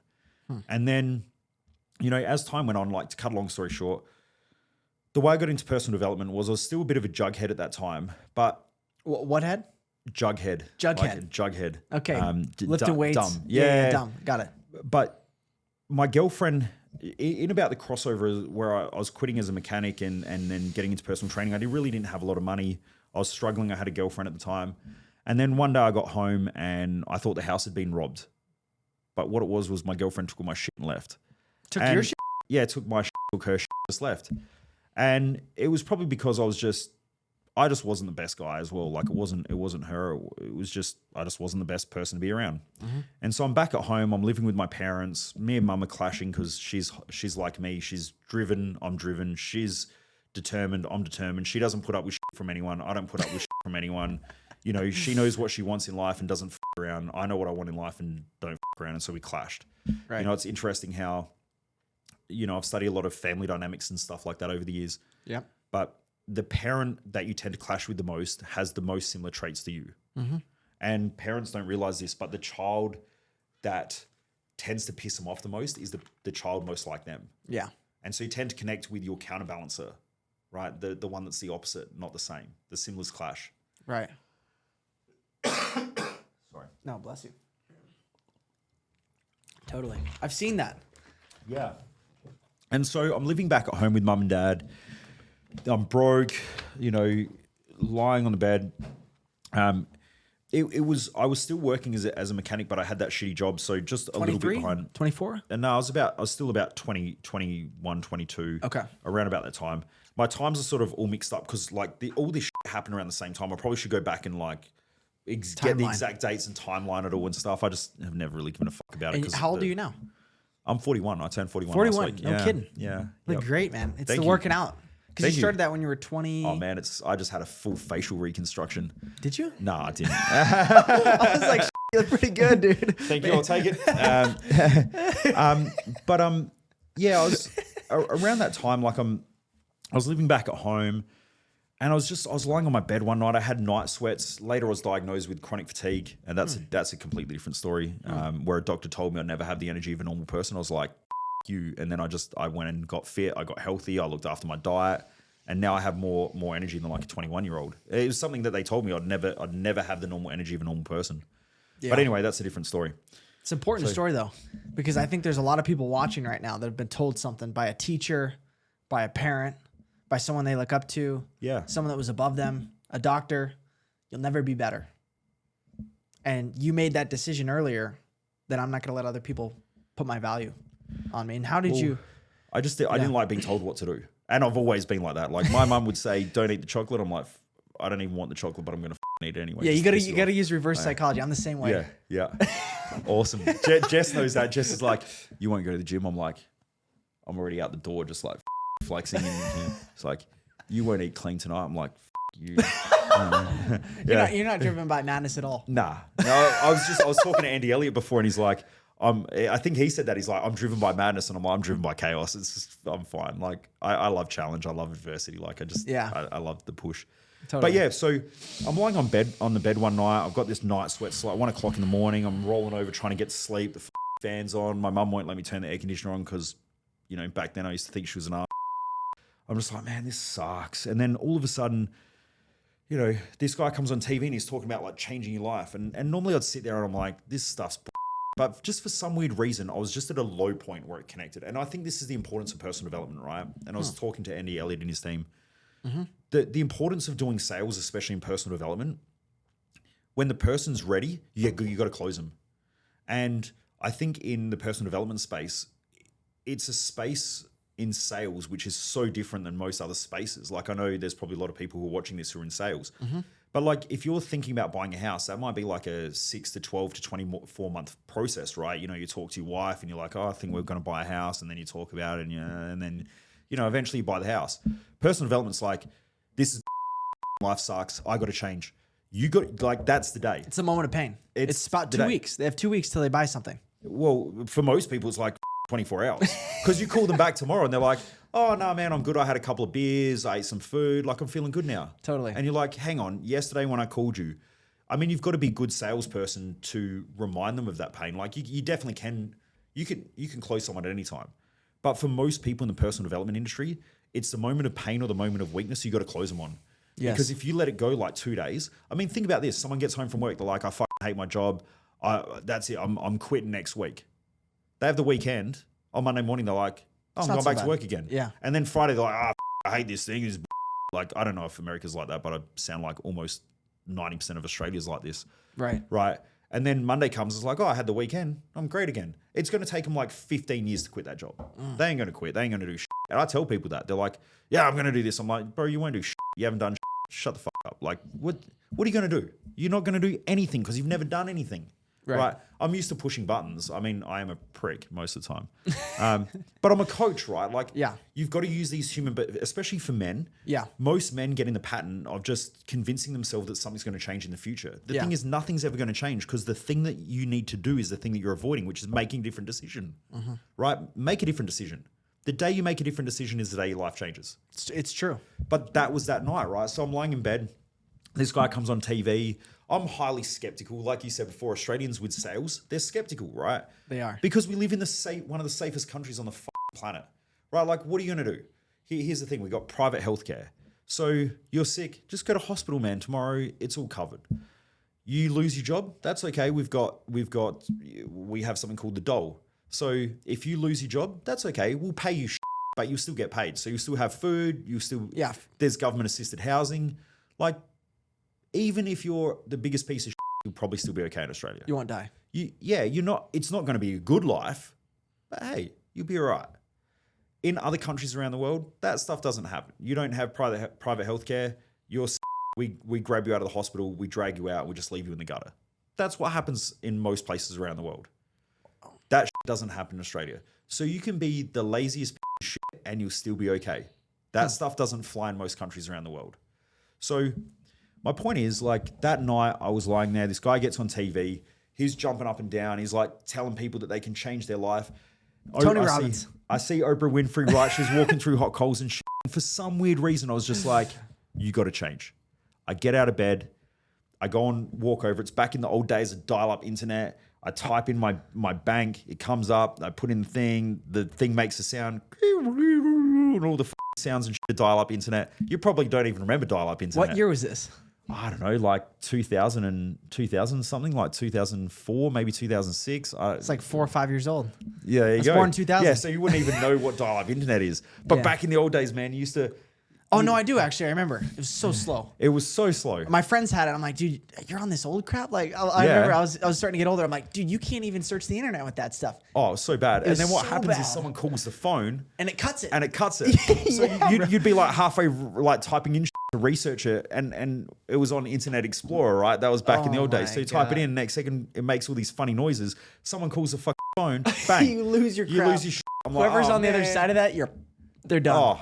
And then, you know, as time went on, like to cut a long story short, the way I got into personal development was I was still a bit of a jughead at that time. But What head? Jughead. Jughead. Like jughead. Okay. Lifting weights. Dumb. Yeah, dumb. Got it. But my girlfriend, in about the crossover where I was quitting as a mechanic and then getting into personal training, I really didn't have a lot of money. I was struggling. I had a girlfriend at the time. And then one day I got home and I thought the house had been robbed. But what it was my girlfriend took all my shit and left. Took your shit? Yeah, took my shit, took her shit, just left. And it was probably because I just wasn't the best guy as well. Like it wasn't her. It was just, I just wasn't the best person to be around. And so I'm back at home. I'm living with my parents. Me and mum are clashing because she's like me. She's driven. I'm driven. She's determined. I'm determined. She doesn't put up with shit from anyone. I don't put up with shit from anyone. You know, she knows what she wants in life and doesn't f around. I know what I want in life and don't f around. And so we clashed. Right. You know, it's interesting how, you know, I've studied a lot of family dynamics and stuff like that over the years. Yeah. But the parent that you tend to clash with the most has the most similar traits to you. And parents don't realize this, but the child that tends to piss them off the most is the child most like them. Yeah. And so you tend to connect with your counterbalancer, right? The one that's the opposite, not the same. The similars clash. Right. Sorry. No, bless you. Totally. I've seen that. Yeah. And so I'm living back at home with mum and dad. I'm broke, you know, lying on the bed. I was still working as a mechanic, but I had that shitty job. So just a little bit behind. 24? And no, I was still about 20, 21, 22. Okay. Around about that time. My times are sort of all mixed up because like all this shit happened around the same time. I probably should go back and like get the exact dates and timeline it all and stuff. I just have never really given a fuck about it. How old are you now? I'm 41. I turned 41 41, last week. No kidding. Yeah. Look great, man. It's working out. Because you started that when you were 20. Oh, man. I just had a full facial reconstruction. Did you? No, I didn't. I was like, That's pretty good, dude. Thank you. I'll take it. Yeah, I was around that time. Like I was living back at home, and I was lying on my bed one night. I had night sweats. Later, I was diagnosed with chronic fatigue, and that's a completely different story. Where a doctor told me I'd never have the energy of a normal person. I was like, you. And then I went and got fit. I got healthy. I looked after my diet. And now I have more energy than like a 21-year-old. It was something that they told me I'd never have the normal energy of a normal person. Yeah. But anyway, that's a different story. It's an important story though, because I think there's a lot of people watching right now that have been told something by a teacher, by a parent, by someone they look up to, someone that was above them, a doctor. You'll never be better. And you made that decision earlier that I'm not going to let other people put my value on me. And how did you? I didn't like being told what to do. And I've always been like that. Like my mum would say, don't eat the chocolate. I'm like, I don't even want the chocolate, but I'm going to eat it anyway. Yeah, you gotta use reverse psychology. I'm the same way. Yeah. Awesome. Jess knows that. Jess is like, you won't go to the gym. I'm like, I'm already out the door just like flexing. It's like, you won't eat clean tonight. I'm like, you. You're not driven by madness at all. Nah. No, I was talking to Andy Elliott before and he's like, I think he said that. He's like, I'm driven by madness, and I'm driven by chaos. It's just, I'm fine. Like, I love challenge. I love adversity. Like, I love the push. Totally. But yeah, so I'm lying on the bed one night. I've got this night sweat. It's like 1 o'clock in the morning. I'm rolling over trying to get to sleep. The fan's on. My mum won't let me turn the air conditioner on because, back then I used to think she was an ass. I'm just like, man, this sucks. And then all of a sudden, this guy comes on TV and he's talking about like changing your life. And normally I'd sit there and I'm like, this stuff's but just for some weird reason, I was just at a low point where it connected. And I think this is the importance of personal development, right? And I was talking to Andy Elliott and his team. Mm-hmm. The importance of doing sales, especially in personal development, when the person's ready, you got to close them. And I think in the personal development space, it's a space in sales which is so different than most other spaces. Like I know there's probably a lot of people who are watching this who are in sales. Mm-hmm. But like if you're thinking about buying a house, that might be like a 6 to 12 to 24 month process, right? You talk to your wife and you're like, oh, I think we're going to buy a house. And then you talk about it and then, eventually you buy the house. Personal development's like, this is life sucks. I got to change. You got like, that's the day. It's a moment of pain. It's about 2 weeks. They have 2 weeks till they buy something. Well, for most people, it's like 24 hours because you call them back tomorrow and they're like, oh, no, man, I'm good. I had a couple of beers. I ate some food. Like, I'm feeling good now. Totally. And you're like, hang on. Yesterday when I called you, I mean, you've got to be a good salesperson to remind them of that pain. Like, you definitely can. You can close someone at any time. But for most people in the personal development industry, it's the moment of pain or the moment of weakness you got to close them on. Yes. Because if you let it go like 2 days, I mean, think about this. Someone gets home from work. They're like, I fucking hate my job. That's it. I'm quitting next week. They have the weekend. On Monday morning, they're like, oh, I'm going back to work again. Yeah. And then Friday, they're like, I hate this thing. It's like, I don't know if America's like that, but I sound like almost 90% of Australia's like this. Right. Right. And then Monday comes, it's like, oh, I had the weekend. I'm great again. It's going to take them like 15 years to quit that job. They ain't going to quit. They ain't going to do shit. And I tell people that. They're like, yeah, I'm going to do this. I'm like, bro, you won't do shit. You haven't done shit. Shut the fuck up. Like, what are you going to do? You're not going to do anything because you've never done anything. Right. I'm used to pushing buttons. I mean, I am a prick most of the time. But I'm a coach, right? Like, you've got to use these but especially for men. Yeah. Most men get in the pattern of just convincing themselves that something's going to change in the future. The thing is, nothing's ever going to change because the thing that you need to do is the thing that you're avoiding, which is making a different decision. Mm-hmm. Right? Make a different decision. The day you make a different decision is the day your life changes. It's true. But that was that night, right? So I'm lying in bed. This guy comes on TV. I'm highly skeptical. Like you said before, Australians with sales, they're skeptical, right? They are. Because we live in one of the safest countries on the planet, right? Like, what are you going to do? Here's the thing. We got private healthcare. So you're sick, just go to hospital, man. Tomorrow, it's all covered. You lose your job, that's okay. We have something called the dole. So if you lose your job, that's okay. We'll pay you but you'll still get paid. So you still have food. There's government assisted housing. Like, even if you're the biggest piece of shit, you'll probably still be okay in Australia. You won't die. You're not. It's not going to be a good life, but hey, you'll be all right. In other countries around the world, that stuff doesn't happen. You don't have private healthcare. You're sick. We grab you out of the hospital, we drag you out, we just leave you in the gutter. That's what happens in most places around the world. That doesn't happen in Australia. So you can be the laziest shit and you'll still be okay. That stuff doesn't fly in most countries around the world. So my point is, like, that night I was lying there, this guy gets on TV, He's jumping up and down. He's like telling people that they can change their life. Tony I Robbins. I see Oprah Winfrey, right? She's walking through hot coals and shit. And for some weird reason, I was just like, you got to change. I get out of bed. I go and walk over. It's back in the old days of dial-up internet. I type in my bank. It comes up. I put in the thing. The thing makes a sound. And all the sounds and shit, dial-up internet. You probably don't even remember dial-up internet. What year was this? I don't know, like 2000 something, like 2004, maybe 2006. It's like 4 or 5 years old. Yeah, there you was go. born in 2000. Yeah, so you wouldn't even know what dial-up internet is. But Yeah. back in the old days, man, you used to... Oh, no, I do actually. I remember. It was so slow. It was so slow. My friends had it. I'm like, dude, you're on this old crap? Like, I Yeah. remember I was starting to get older. I'm like, dude, you can't even search the internet with that stuff. Oh, it was so bad. And was then what so happens bad. is someone calls the phone And it cuts it. and it cuts it. So Yeah, you'd be like halfway like typing in to research it, and it was on Internet Explorer, right? That was back in the Oh old days. So my you type it God. in, next second it makes all these funny noises. Someone calls the fucking phone, bang. You lose your You crap. lose your shit. I'm like, Whoever's oh, on the other man. side of that, they're done. Oh.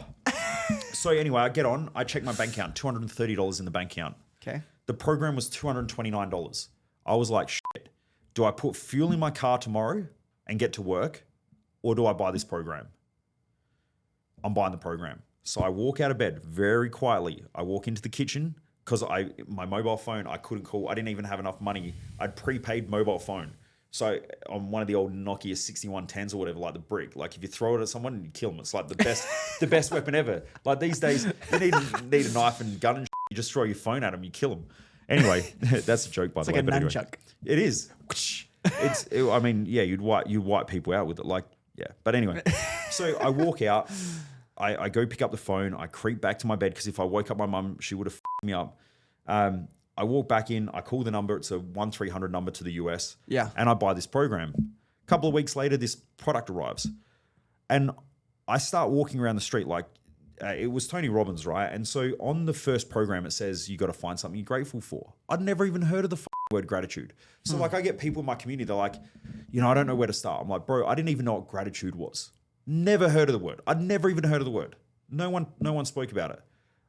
So anyway, I get on, I check my bank account, $230 in the bank account. Okay. The program was $229. I was like, shit, do I put fuel in my car tomorrow and get to work, or do I buy this program? I'm buying the program. So I walk out of bed very quietly. I walk into the kitchen because my mobile phone, I couldn't call. I didn't even have enough money. I'd prepaid mobile phone. So on one of the old Nokia 6110s or whatever, like the brick, like if you throw it at someone, you kill them. It's like the best weapon ever. Like these days, you need a knife and gun and shit. You just throw your phone at them, you kill them. Anyway, that's a joke, by the way. like a but anyway. nunchuck. It is. I mean, yeah, you'd wipe people out with it. Like, yeah. But anyway, so I walk out. I go pick up the phone. I creep back to my bed because if I woke up my mum, she would have f***ed me up. I walk back in. I call the number. It's a 1-300 number to the US. Yeah. And I buy this program. A couple of weeks later, this product arrives. And I start walking around the street like it was Tony Robbins, right? And so on the first program, it says you got to find something you're grateful for. I'd never even heard of the word gratitude. So like I get people in my community, they're like, I don't know where to start. I'm like, bro, I didn't even know what gratitude was. Never heard of the word. I'd never even heard of the word. No one spoke about it.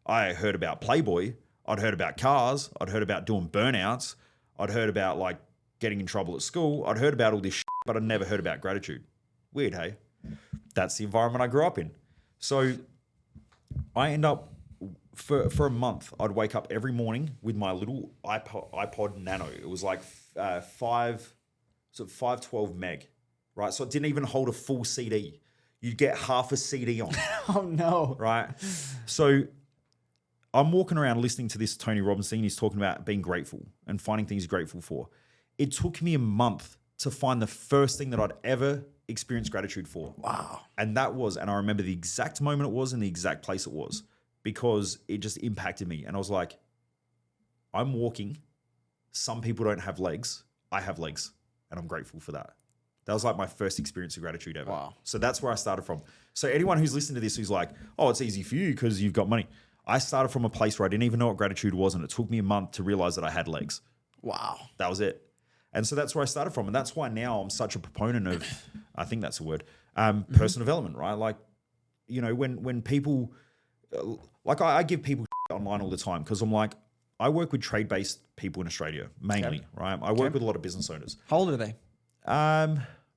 I heard about Playboy. I'd heard about cars. I'd heard about doing burnouts. I'd heard about like getting in trouble at school. I'd heard about all this shit, but I'd never heard about gratitude. Weird, hey? That's the environment I grew up in. So I end up, for a month, I'd wake up every morning with my little iPod Nano. It was like 512 meg, right? So it didn't even hold a full CD. You'd get half a CD on, Oh, no. right? So I'm walking around listening to this Tony Robbins thing. He's talking about being grateful and finding things you're grateful for. It took me a month to find the first thing that I'd ever experienced gratitude for. Wow. And I remember the exact moment it was and the exact place it was because it just impacted me. And I was like, I'm walking. Some people don't have legs. I have legs. And I'm grateful for that. That was like my first experience of gratitude ever. Wow. So that's where I started from. So anyone who's listening to this who's like, oh, it's easy for you because you've got money. I started from a place where I didn't even know what gratitude was. And it took me a month to realize that I had legs. Wow. That was it. And so that's where I started from. And that's why now I'm such a proponent of, I think that's a word, personal development, right? Like, when people, like I give people online all the time because I'm like, I work with trade-based people in Australia, mainly, right? I work with a lot of business owners. How old are they?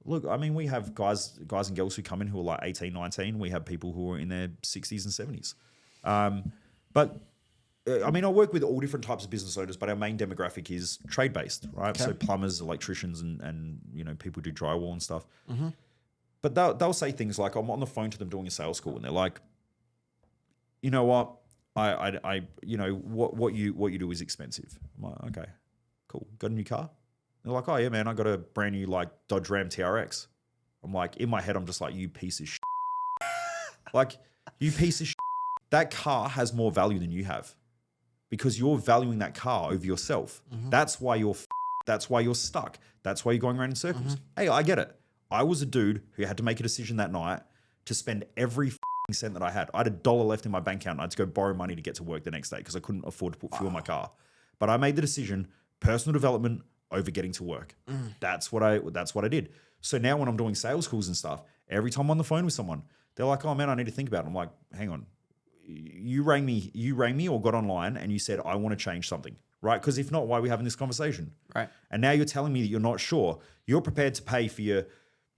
Look, I mean, we have guys and girls who come in who are like 18, 19. We have people who are in their 60s and 70s. But I mean, I work with all different types of business owners, but our main demographic is trade-based, right? Okay. So plumbers, electricians, and people do drywall and stuff. Mm-hmm. But they'll say things like, I'm on the phone to them doing a sales call, and they're like, you know what? What you do is expensive. I'm like, okay, cool. Got a new car? They're like, oh yeah, man, I got a brand new like Dodge Ram TRX. I'm like, in my head, I'm just like, you piece of shit. Like, you piece of shit. That car has more value than you have because you're valuing that car over yourself. Mm-hmm. That's why you're stuck. That's why you're going around in circles. Mm-hmm. Hey, I get it. I was a dude who had to make a decision that night to spend every cent that I had. I had $1 left in my bank account and I had to go borrow money to get to work the next day because I couldn't afford to put fuel in my car. But I made the decision, personal development over getting to work. That's what I did. So now when I'm doing sales calls and stuff, every time I'm on the phone with someone, they're like, oh man, I need to think about it. I'm like, hang on. You rang me or got online and you said, I want to change something. right? Because if not, why are we having this conversation? Right. And now you're telling me that you're not sure. You're prepared to pay for your,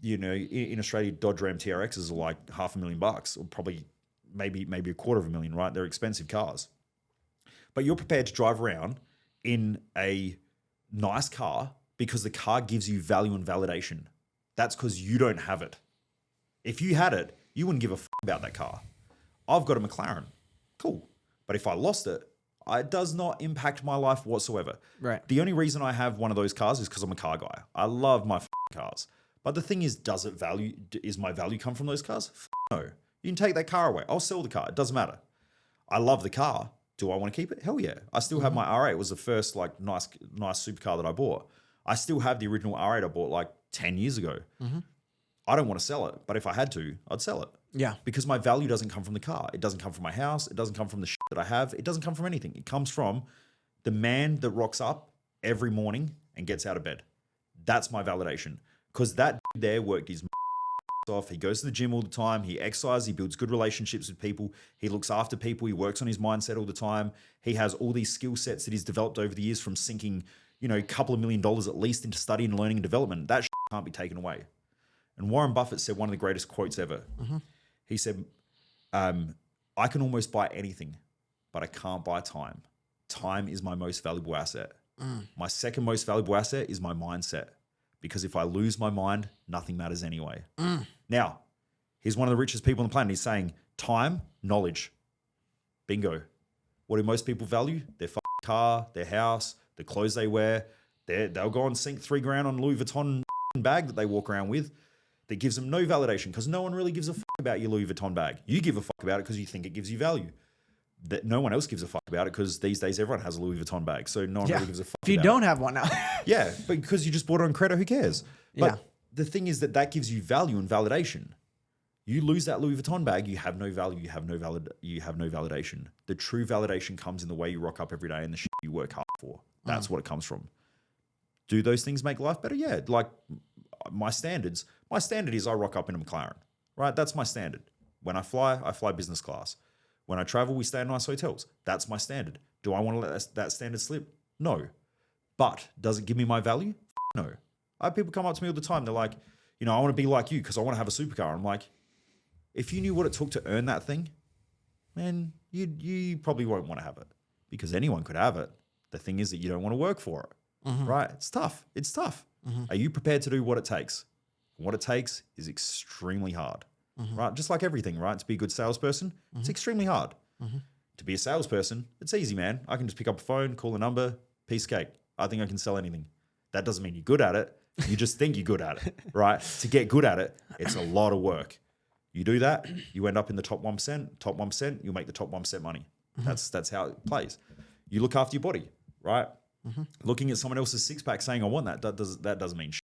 in Australia, Dodge Ram TRXs are like $500,000 or probably maybe $250,000, right? They're expensive cars. But you're prepared to drive around in a nice car because the car gives you value and validation. That's because you don't have it. If you had it, you wouldn't give a about that car. I've got a McLaren. Cool. But if I lost it, it does not impact my life whatsoever. Right. The only reason I have one of those cars is because I'm a car guy. I love my cars. But the thing is, is my value come from those cars? No. You can take that car away. I'll sell the car. It doesn't matter. I love the car. Do I want to keep it? Hell yeah. I still have my R8. It was the first like nice supercar that I bought. I still have the original R8 I bought like 10 years ago. I don't want to sell it, but if I had to, I'd sell it. Yeah. Because my value doesn't come from the car. It doesn't come from my house. It doesn't come from the shit that I have. It doesn't come from anything. It comes from the man that rocks up every morning and gets out of bed. That's my validation. Because that dude there worked his off. He goes to the gym all the time. He exercises. He builds good relationships with people. He looks after people. He works on his mindset all the time. He has all these skill sets that he's developed over the years from sinking, a couple of $1 million at least into study and learning and development. That can't be taken away. And Warren Buffett said one of the greatest quotes ever. He said, I can almost buy anything, but I can't buy time. Time is my most valuable asset. My second most valuable asset is my mindset. Because if I lose my mind, nothing matters anyway. Now, he's one of the richest people on the planet. He's saying time, knowledge. Bingo. What do most people value? Their car, their house, the clothes they wear. They'll go and sink $3,000 on Louis Vuitton bag that they walk around with. That gives them no validation because no one really gives a about your Louis Vuitton bag. You give a about it because you think it gives you value. That no one else gives a about it because these days everyone has a Louis Vuitton bag. So no one really gives a if you about don't it. have one now. Yeah, but because you just bought it on credit, who cares? But Yeah. the thing is that gives you value and validation. You lose that Louis Vuitton bag, you have no value, you have no validation. The true validation comes in the way you rock up every day and the shit you work hard for. That's what it comes from. Do those things make life better? Yeah. Like my standard is I rock up in a McLaren, right? That's my standard. When I fly business class. When I travel, we stay in nice hotels. That's my standard. Do I want to let that standard slip? No. But does it give me my value? No. I have people come up to me all the time. They're like, I want to be like you because I want to have a supercar. I'm like, if you knew what it took to earn that thing, man, you probably won't want to have it because anyone could have it. The thing is that you don't want to work for it, right? It's tough. It's tough. Are you prepared to do what it takes? What it takes is extremely hard, right? Just like everything, right? To be a good salesperson, it's extremely hard. To be a salesperson, it's easy, man. I can just pick up a phone, call a number, piece of cake. I think I can sell anything. That doesn't mean you're good at it. You just think you're good at it, right? To get good at it, it's a lot of work. You do that, you end up in the top 1%. Top 1%, you'll make the top 1% money. That's how it plays. You look after your body, right? Looking at someone else's six pack, saying I want that doesn't mean shit.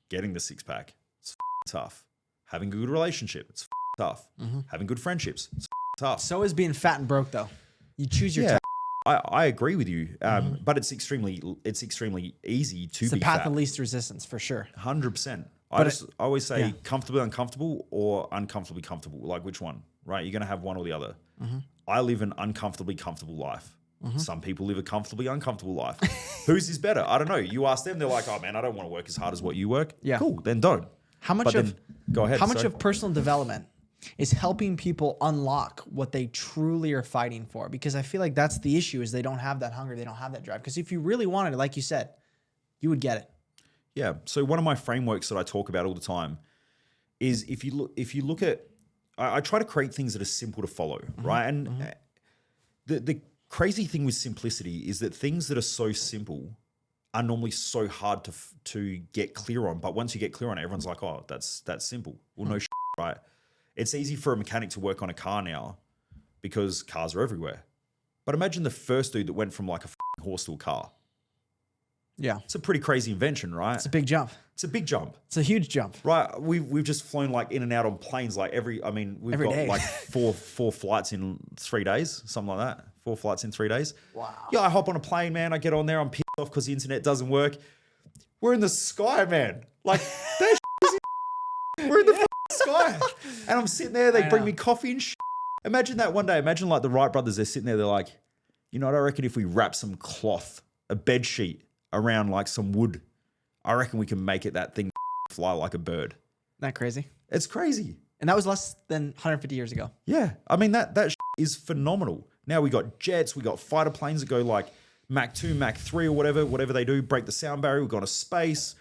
Getting the six pack, it's tough. Having a good relationship, it's tough. Having good friendships, it's tough. So is being fat and broke though. You choose your time. I agree with you, but it's extremely easy to It's be the path fat. of least resistance for sure. 100%. But I always say comfortably uncomfortable or uncomfortably comfortable. Like which one, right? You're going to have one or the other. I live an uncomfortably comfortable life. Some people live a comfortably uncomfortable life. Whose is better? I don't know. You ask them, they're like, oh man, I don't want to work as hard as what you work. Yeah. Cool, then don't. How much go ahead. How much sorry. of personal development is helping people unlock what they truly are fighting for? Because I feel like that's the issue is they don't have that hunger. They don't have that drive. Because if you really wanted it, like you said, you would get it. Yeah. So one of my frameworks that I talk about all the time is if you look at, I try to create things that are simple to follow, right? And the crazy thing with simplicity is that things that are so simple are normally so hard to get clear on. But once you get clear on it, everyone's like, oh, that's simple. Well, no shit, right? It's easy for a mechanic to work on a car now because cars are everywhere. But imagine the first dude that went from like a horse to a car. Yeah. It's a pretty crazy invention, right? It's a big jump. It's a big jump. It's a huge jump. Right. We've just flown like in and out on planes like we've Every got day. like four flights in 3 days, something like that. 4 flights in 3 days. Wow. Yeah, I hop on a plane, man. I get on there. I'm pissed off because the internet doesn't work. We're in the sky, man. Like, that we're in the sky. And I'm sitting there. They bring me coffee and shit. Imagine that one day. Imagine like the Wright brothers. They're sitting there. They're like, You know what I reckon? If we wrap some cloth, a bed sheet around like some wood, I reckon we can make that thing fly like a bird. Isn't that crazy? It's crazy. And that was less than 150 years ago. Yeah. I mean, that is phenomenal. Now we got jets, we got fighter planes that go like Mach 2, Mach 3 or whatever they do, break the sound barrier. We've gone to space.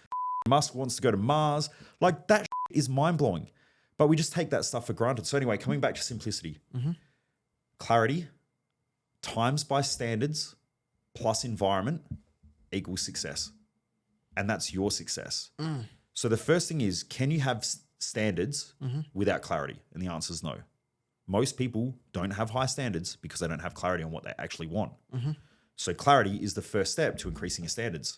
Musk wants to go to Mars. Like that is mind blowing. But we just take that stuff for granted. So anyway, coming back to simplicity, clarity times by standards plus environment equals success. And that's your success. So the first thing is, can you have standards without clarity? And the answer is no. Most people don't have high standards because they don't have clarity on what they actually want. So clarity is the first step to increasing your standards.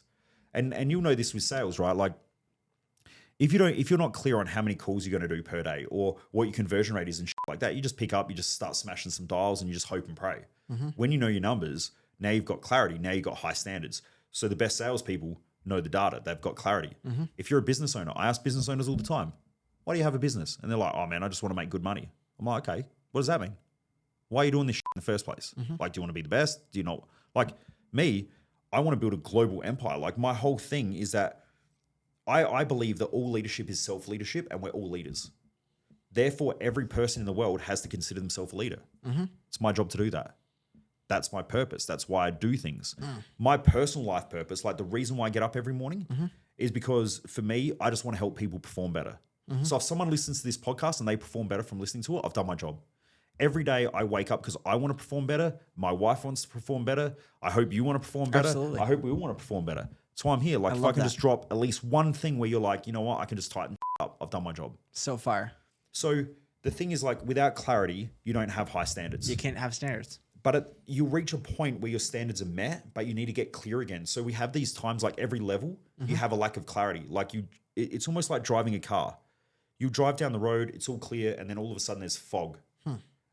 And you'll know this with sales, right? Like if you're not clear on how many calls you're going to do per day or what your conversion rate is and shit like that, you just pick up, you just start smashing some dials and you just hope and pray. When you know your numbers, now you've got clarity, now you've got high standards. So the best salespeople know the data, they've got clarity. If you're a business owner, I ask business owners all the time, why do you have a business? And they're like, oh man, I just want to make good money. I'm like, okay, what does that mean? Why are you doing this shit in the first place? Like, do you want to be the best? Do you not? Like me, I want to build a global empire. Like my whole thing is that I believe that all leadership is self-leadership and we're all leaders. Therefore, every person in the world has to consider themselves a leader. It's my job to do that. That's my purpose. That's why I do things. My personal life purpose, like the reason why I get up every morning is because for me, I just want to help people perform better. So if someone listens to this podcast and they perform better from listening to it, I've done my job. Every day I wake up because I want to perform better. My wife wants to perform better. I hope you want to perform better. Absolutely. I hope we all want to perform better. That's why I'm here. Like if I can just drop at least one thing where you're like, you know what, I can just tighten up. I've done my job. So fire. So the thing is like without clarity, you don't have high standards. You can't have standards. But you'll reach a point where your standards are met, but you need to get clear again. So we have these times like every level, you have a lack of clarity. Like it's almost like driving a car. You drive down the road, it's all clear, and then all of a sudden there's fog.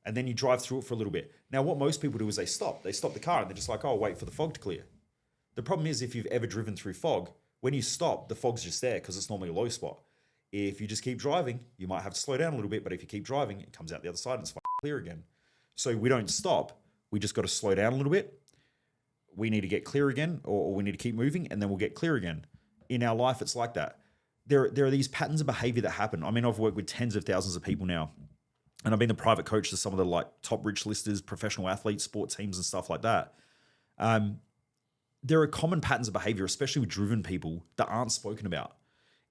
And then you drive through it for a little bit. Now, what most people do is they stop the car and they're just like, oh, wait for the fog to clear. The problem is if you've ever driven through fog, when you stop, the fog's just there because it's normally a low spot. If you just keep driving, you might have to slow down a little bit, but if you keep driving, it comes out the other side and it's clear again. So we don't stop. We just got to slow down a little bit. We need to get clear again, or we need to keep moving, and then we'll get clear again. In our life, it's like that. There are these patterns of behavior that happen. I mean, I've worked with tens of thousands of people now, and I've been the private coach to some of the like top rich listers, professional athletes, sport teams, and stuff like that. There are common patterns of behavior, especially with driven people, that aren't spoken about.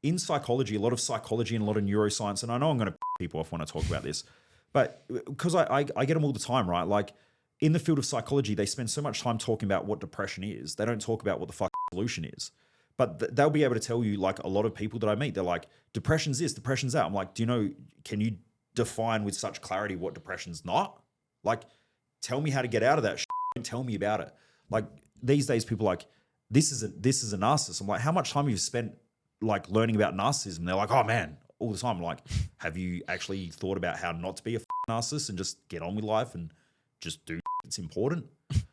In psychology, a lot of psychology and a lot of neuroscience, and I know I'm going to people off when I talk about this, but because I get them all the time, right? Like in the field of psychology, they spend so much time talking about what depression is. They don't talk about what the solution is. But they'll be able to tell you, like a lot of people that I meet, they're like, depression's this, depression's that. I'm like, do you know, can you define with such clarity what depression's not? Like, tell me how to get out of that shit. Don't tell me about it. Like these days, people are like, this is a narcissist. I'm like, how much time have you spent like learning about narcissism? They're like, oh man, all the time. I'm like, have you actually thought about how not to be a narcissist and just get on with life and just do it's important?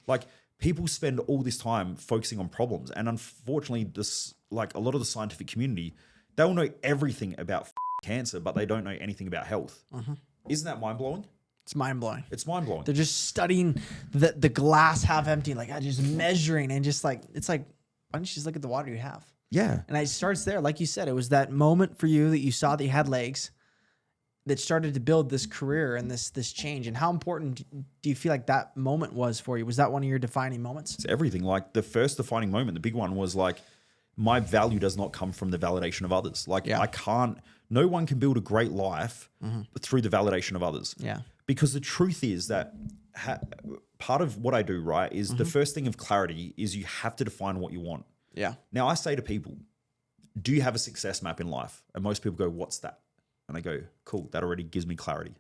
Like people spend all this time focusing on problems. And unfortunately, this like a lot of the scientific community, they'll know everything about cancer, but they don't know anything about health. Isn't that mind-blowing? It's mind-blowing. It's mind-blowing. They're just studying the glass half empty, like just measuring and just like, it's like, why don't you just look at the water you have? Yeah. And it starts there. Like you said, it was that moment for you that you saw that you had legs that started to build this career and this change. And how important do you feel like that moment was for you? Was that one of your defining moments? It's everything. Like the first defining moment, the big one was like, my value does not come from the validation of others. Like no one can build a great life through the validation of others. Yeah. Because the truth is that part of what I do, right, is the first thing of clarity is you have to define what you want. Yeah. Now I say to people, do you have a success map in life? And most people go, what's that? And I go, cool, that already gives me clarity.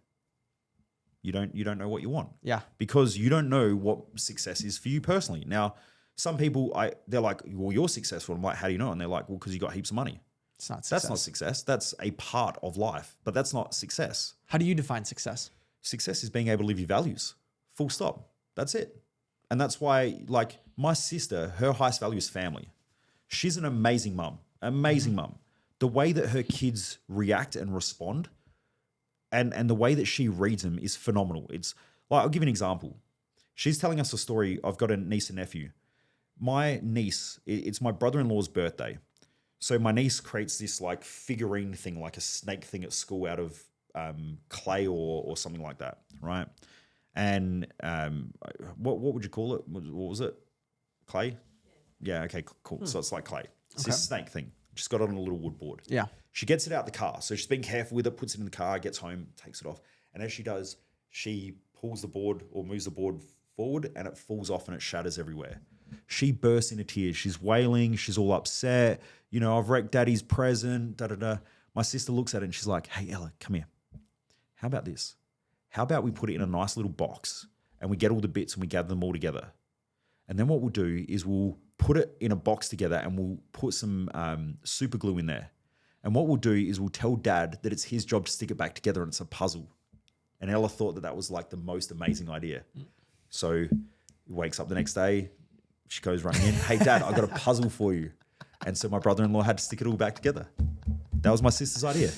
You don't know what you want. Yeah. Because you don't know what success is for you personally. Now, some people, they're like, well, you're successful. I'm like, how do you know? And they're like, well, because you got heaps of money. It's not success. That's not success. That's a part of life, but that's not success. How do you define success? Success is being able to live your values. Full stop. That's it. And that's why, like, my sister, her highest value is family. She's an amazing mum. Amazing mum. The way that her kids react and respond and the way that she reads them is phenomenal. It's like, I'll give you an example. She's telling us a story. I've got a niece and nephew. My niece, it's my brother-in-law's birthday. So my niece creates this like figurine thing, like a snake thing at school out of clay or something like that, right? And what would you call it? What was it? Clay? Yeah, okay, cool. So it's like clay. It's this snake thing. She's got it on a little wood board. Yeah. She gets it out the car. So she's being careful with it, puts it in the car, gets home, takes it off. And as she does, she pulls the board or moves the board forward and it falls off and it shatters everywhere. She bursts into tears. She's wailing. She's all upset. You know, I've wrecked daddy's present, da-da-da. My sister looks at it and she's like, hey, Ella, come here. How about this? How about we put it in a nice little box and we get all the bits and we gather them all together? And then what we'll do is we'll put it in a box together and we'll put some super glue in there. And what we'll do is we'll tell dad that it's his job to stick it back together and it's a puzzle. And Ella thought that was like the most amazing idea. So he wakes up the next day. She goes running in. Hey, Dad, I got a puzzle for you. And so my brother-in-law had to stick it all back together. That was my sister's idea.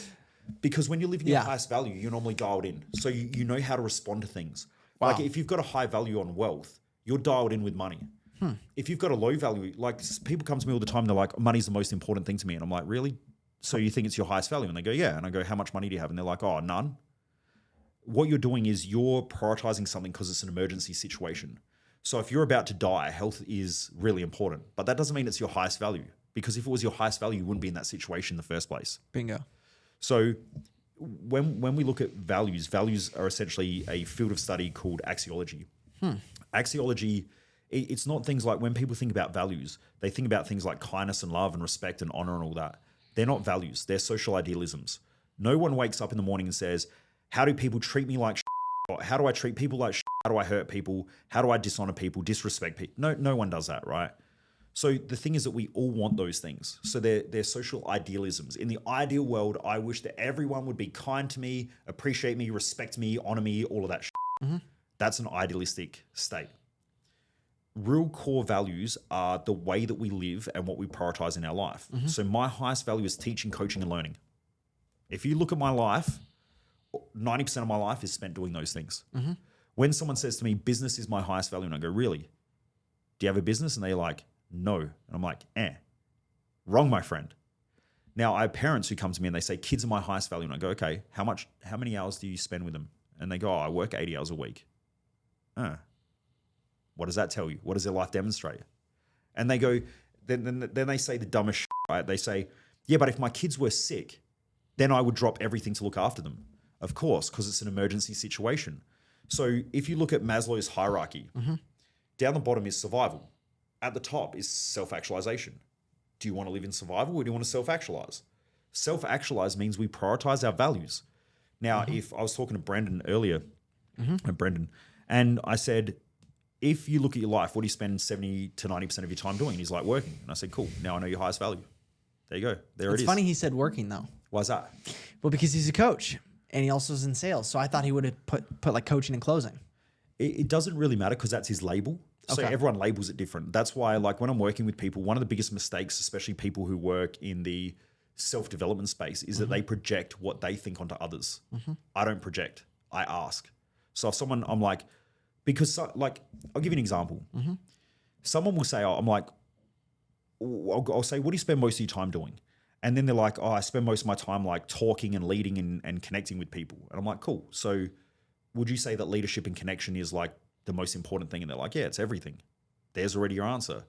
Because when you're living your highest value, you're normally dialed in. So you know how to respond to things. Wow. Like if you've got a high value on wealth, you're dialed in with money. If you've got a low value, like people come to me all the time, they're like, money's the most important thing to me. And I'm like, really? So you think it's your highest value? And they go, yeah. And I go, how much money do you have? And they're like, oh, none. What you're doing is you're prioritizing something because it's an emergency situation. So if you're about to die, health is really important. But that doesn't mean it's your highest value. Because if it was your highest value, you wouldn't be in that situation in the first place. Bingo. So when we look at values are essentially a field of study called axiology. Axiology, it's not things like when people think about values, they think about things like kindness and love and respect and honor and all that. They're not values. They're social idealisms. No one wakes up in the morning and says, how do people treat me like shit? How do I treat people like shit? How do I hurt people? How do I dishonor people, disrespect people? No one does that, right? So the thing is that we all want those things. So they're social idealisms. In the ideal world, I wish that everyone would be kind to me, appreciate me, respect me, honor me, all of that shit. That's an idealistic state. Real core values are the way that we live and what we prioritize in our life. So my highest value is teaching, coaching, and learning. If you look at my life, 90% of my life is spent doing those things. When someone says to me, business is my highest value, and I go, really? Do you have a business? And they're like, no. And I'm like, wrong, my friend. Now, I have parents who come to me and they say, kids are my highest value. And I go, okay, how many hours do you spend with them? And they go, I work 80 hours a week. What does that tell you? What does their life demonstrate? And they go, then they say the dumbest shit, right? They say, yeah, but if my kids were sick, then I would drop everything to look after them. Of course, because it's an emergency situation. So if you look at Maslow's hierarchy, down the bottom is survival. At the top is self-actualization. Do you want to live in survival or do you want to self-actualize? Self-actualize means we prioritize our values. Now, if I was talking to Brendan earlier, and I said, if you look at your life, what do you spend 70 to 90% of your time doing? And he's like, working. And I said, cool. Now I know your highest value. There you go. There it is. It's funny he said working though. Why's that? Well, because he's a coach and he also is in sales. So I thought he would have put like coaching and closing. It doesn't really matter because that's his label. So everyone labels it different. That's why, like, when I'm working with people, one of the biggest mistakes, especially people who work in the self-development space, is that they project what they think onto others. I don't project. I ask. So if someone, I'm like, because like, I'll give you an example. Someone will say, I'm like, I'll say, what do you spend most of your time doing? And then they're like, I spend most of my time like talking and leading and connecting with people. And I'm like, cool. So would you say that leadership and connection is like the most important thing? And they're like, yeah, it's everything. There's already your answer.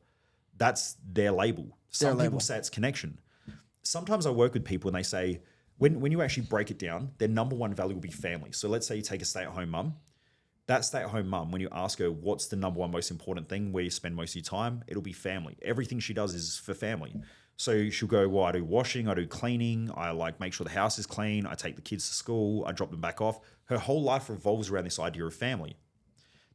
That's their label. Some people say it's connection. Sometimes I work with people and they say, when you actually break it down, their number one value will be family. So let's say you take a stay-at-home mum. That stay-at-home mum, when you ask her what's the number one most important thing, where you spend most of your time, it'll be family. Everything she does is for family. So she'll go, well, I do washing, I do cleaning, I like make sure the house is clean, I take the kids to school, I drop them back off. Her whole life revolves around this idea of family.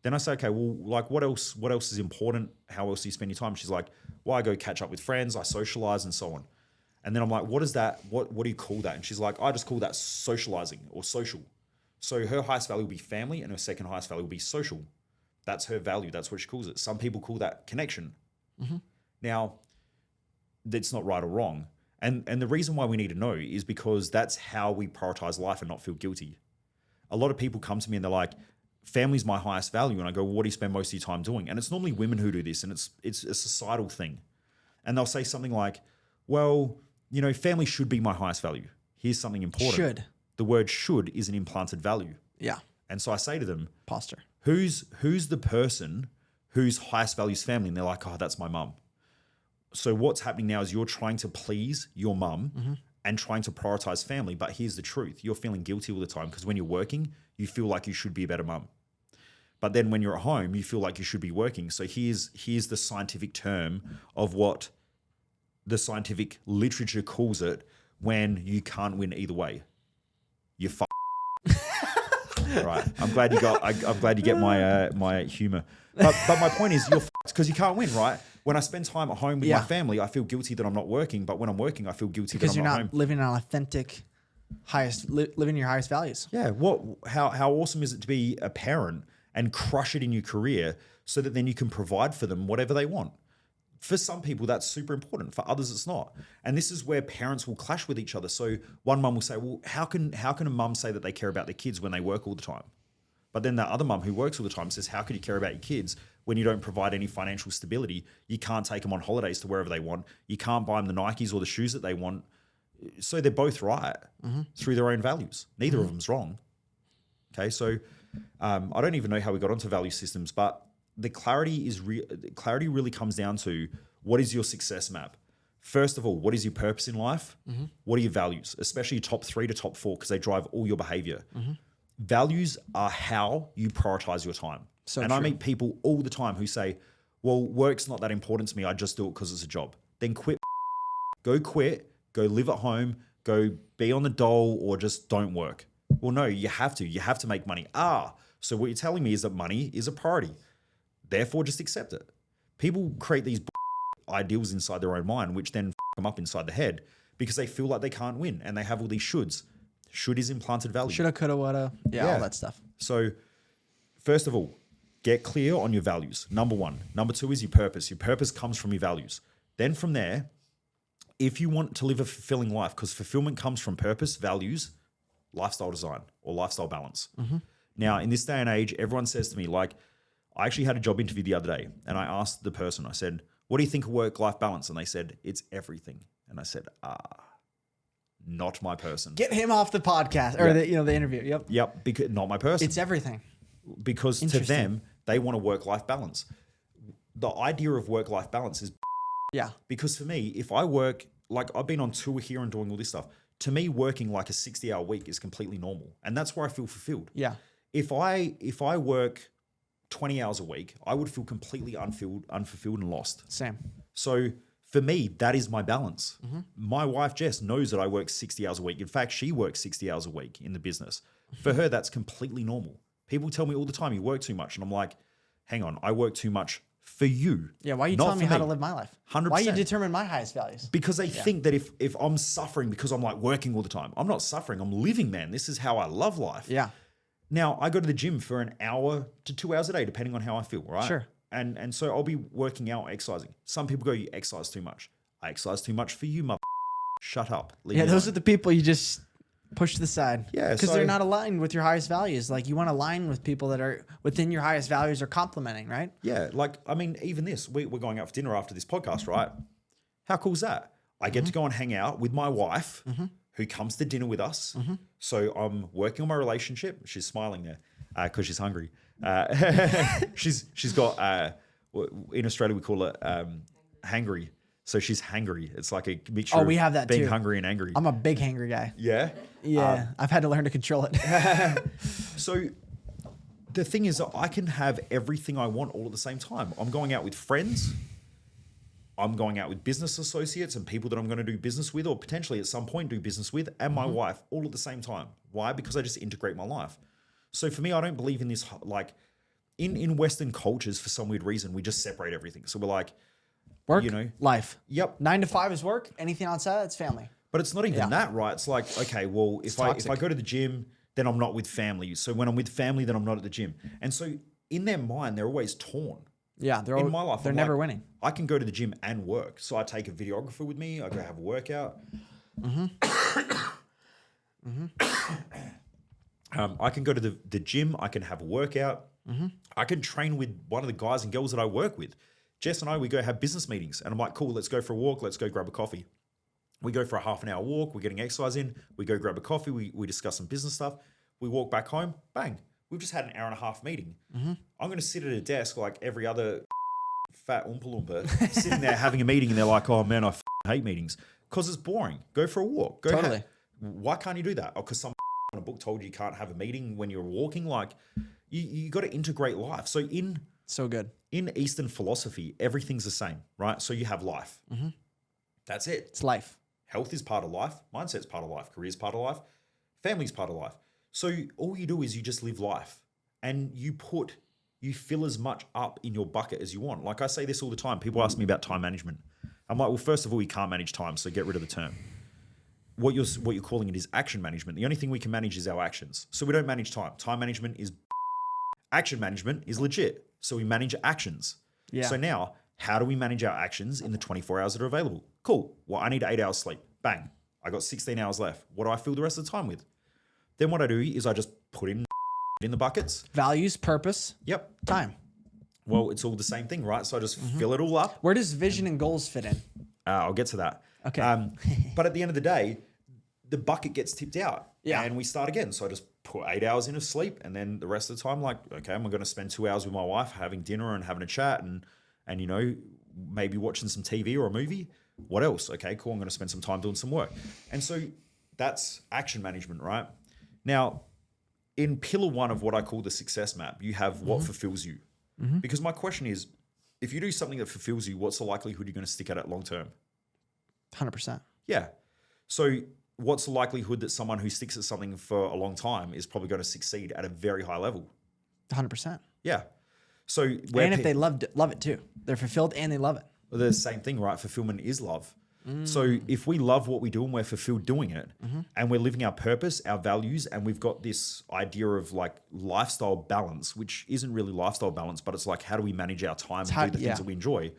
Then I say, okay, well, like what else is important? How else do you spend your time? She's like, well, I go catch up with friends, I socialize and so on. And then I'm like, what is that? What do you call that? And she's like, I just call that socializing or social. So her highest value will be family and her second highest value will be social. That's her value. That's what she calls it. Some people call that connection. Now, that's not right or wrong. And the reason why we need to know is because that's how we prioritize life and not feel guilty. A lot of people come to me and they're like, family's my highest value. And I go, well, what do you spend most of your time doing? And it's normally women who do this, and it's a societal thing. And they'll say something like, well, you know, family should be my highest value. Here's something important. Should. The word should is an implanted value. Yeah. And so I say to them, Posture. who's the person whose highest value is family? And they're like, oh, that's my mum. So what's happening now is you're trying to please your mum and trying to prioritize family. But here's the truth. You're feeling guilty all the time because when you're working, you feel like you should be a better mum. But then when you're at home, you feel like you should be working. So here's the scientific term of what the scientific literature calls it when you can't win either way. You're right. I'm glad you get my humor. But my point is, you're because you can't win, right? When I spend time at home with my family, I feel guilty that I'm not working. But when I'm working, I feel guilty because that I'm you're not not home. living an authentic, living your highest values. Yeah. How awesome is it to be a parent and crush it in your career so that then you can provide for them whatever they want? For some people, that's super important. For others, it's not. And this is where parents will clash with each other. So one mum will say, well, how can a mum say that they care about their kids when they work all the time? But then the other mum who works all the time says, how could you care about your kids when you don't provide any financial stability? You can't take them on holidays to wherever they want. You can't buy them the Nikes or the shoes that they want. So they're both right through their own values. Neither of them's wrong. Okay, so I don't even know how we got onto value systems, but the clarity really comes down to what is your success map? First of all, what is your purpose in life? What are your values, especially your top 3 to top 4, because they drive all your behavior. Values are how you prioritize your time. So and true. I meet people all the time who say, well, work's not that important to me. I just do it because it's a job. Then quit, go live at home, go be on the dole, or just don't work. Well, no, you have to make money. So what you're telling me is that money is a priority. Therefore, just accept it. People create these ideals inside their own mind, which then them up inside the head because they feel like they can't win and they have all these shoulds. Should is implanted value. Shoulda, coulda, woulda. Yeah, all that stuff. So, first of all, get clear on your values. Number 1. Number 2 is your purpose. Your purpose comes from your values. Then from there, if you want to live a fulfilling life, because fulfillment comes from purpose, values, lifestyle design, or lifestyle balance. Now, in this day and age, everyone says to me, like, I actually had a job interview the other day and I asked the person, I said, what do you think of work-life balance? And they said, it's everything. And I said, not my person. Get him off the podcast or the interview. Yep, because not my person. It's everything. Because to them, they want a work-life balance. The idea of work-life balance is because for me, if I work, like I've been on tour here and doing all this stuff, to me, working like a 60-hour week is completely normal. And that's where I feel fulfilled. Yeah. If I work 20 hours a week, I would feel completely unfulfilled and lost. Same. So for me, that is my balance. My wife, Jess, knows that I work 60 hours a week. In fact, she works 60 hours a week in the business. For her, that's completely normal. People tell me all the time, you work too much. And I'm like, hang on, I work too much for you. Yeah, why are you not telling me for how to live my life? 100%. Why you determine my highest values? Because they think that if I'm suffering because I'm like working all the time, I'm not suffering, I'm living, man. This is how I love life. Yeah. Now, I go to the gym for an hour to 2 hours a day, depending on how I feel, right? Sure. And so I'll be working out, exercising. Some people go, you exercise too much. I exercise too much for you, mother. Shut up. Leave me Those are alone. the people you just push to the side. Yeah, Because so- they're not aligned with your highest values. Like you want to align with people that are within your highest values or complementing, right? Yeah, like, I mean, even this, we're going out for dinner after this podcast, right? How cool is that? I get to go and hang out with my wife who comes to dinner with us. So I'm working on my relationship. She's smiling there because she's hungry. She's got, in Australia, we call it hangry. So she's hangry. It's like a mixture We have that being too. hungry and angry. I'm a big hangry guy. Yeah? Yeah. I've had to learn to control it. So the thing is that I can have everything I want all at the same time. I'm going out with friends. I'm going out with business associates and people that I'm going to do business with or potentially at some point do business with and my wife all at the same time. Why? Because I just integrate my life. So for me, I don't believe in this, like in Western cultures, for some weird reason, we just separate everything. So we're like, Work, you know, life. Yep. 9 to 5 is work. Anything outside, that's family. But it's not even that, right? It's like, okay, well, if I toxic. go to the gym, then I'm not with family. So when I'm with family, then I'm not at the gym. And so in their mind, they're always torn. Yeah, they're In my life, they're I'm never like, winning. I can go to the gym and work. So I take a videographer with me. I go have a workout. I can go to the gym. I can have a workout. I can train with one of the guys and girls that I work with. Jess and I, we go have business meetings. And I'm like, cool, let's go for a walk. Let's go grab a coffee. We go for a half an hour walk. We're getting exercise in. We go grab a coffee. We discuss some business stuff. We walk back home. Bang. We've just had an hour and a half meeting. I'm going to sit at a desk like every other fat Oompa Loompa sitting there having a meeting, and they're like, oh man, I hate meetings because it's boring. Go for a walk. Go Totally. why can't you do that? Oh, because some on a book told you can't have a meeting when you're walking. Like you got to integrate life. So So good. in Eastern philosophy, everything's the same, right? So you have life. That's it. It's life. Health is part of life. Mindset's part of life. Career's part of life. Family's part of life. So all you do is you just live life, and you fill as much up in your bucket as you want. Like I say this all the time. People ask me about time management. I'm like, well, first of all, you can't manage time, so get rid of the term. What you're calling it is action management. The only thing we can manage is our actions. So we don't manage time. Time management is action management is legit. So we manage actions. Yeah. So now, how do we manage our actions in the 24 hours that are available? Cool. Well, I need 8 hours sleep. Bang. I got 16 hours left. What do I fill the rest of the time with? Then what I do is I just put in the buckets. Values, purpose, Yep. time. Well, it's all the same thing, right? So I just fill it all up. Where does vision and goals fit in? I'll get to that. Okay. But at the end of the day, the bucket gets tipped out. Yeah. And we start again. So I just put 8 hours in of sleep. And then the rest of the time, like, okay, I'm going to spend 2 hours with my wife having dinner and having a chat and you know, maybe watching some TV or a movie. What else? Okay, cool. I'm going to spend some time doing some work. And so that's action management, right? Now, in pillar one of what I call the success map, you have what fulfills you. Because my question is, if you do something that fulfills you, what's the likelihood you're going to stick at it long term? 100%. Yeah. So what's the likelihood that someone who sticks at something for a long time is probably going to succeed at a very high level? 100%. Yeah. So And if they love it too. They're fulfilled and they love it. the same thing, right? Fulfillment is love. So if we love what we do and we're fulfilled doing it, and we're living our purpose, our values, and we've got this idea of like lifestyle balance, which isn't really lifestyle balance, but it's like, how do we manage our time and do the things that we enjoy?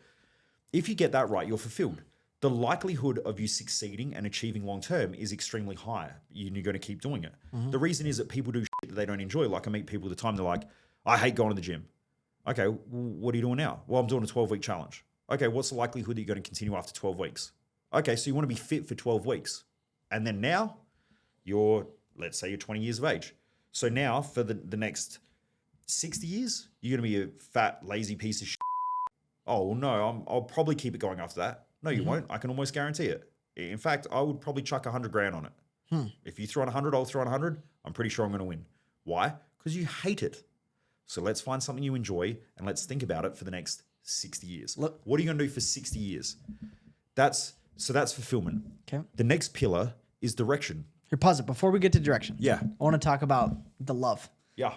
If you get that right, you're fulfilled. The likelihood of you succeeding and achieving long term is extremely high. You're going to keep doing it. The reason is that people do shit that they don't enjoy. Like I meet people at the time, they're like, I hate going to the gym. Okay, what are you doing now? Well, I'm doing a 12-week challenge. Okay, what's the likelihood that you're going to continue after 12 weeks? Okay, so you want to be fit for 12 weeks. And then now let's say you're 20 years of age. So now for the next 60 years, you're going to be a fat, lazy piece of shit. Oh, well, no, I'll probably keep it going after that. No, you won't. I can almost guarantee it. In fact, I would probably chuck 100 grand on it. If you throw in 100, I'll throw in 100. I'm pretty sure I'm going to win. Why? Because you hate it. So let's find something you enjoy and let's think about it for the next 60 years. Look, what are you going to do for 60 years? That's fulfillment. Okay. The next pillar is direction. Here, pause it. Before we get to direction, Yeah. I want to talk about the love. Yeah.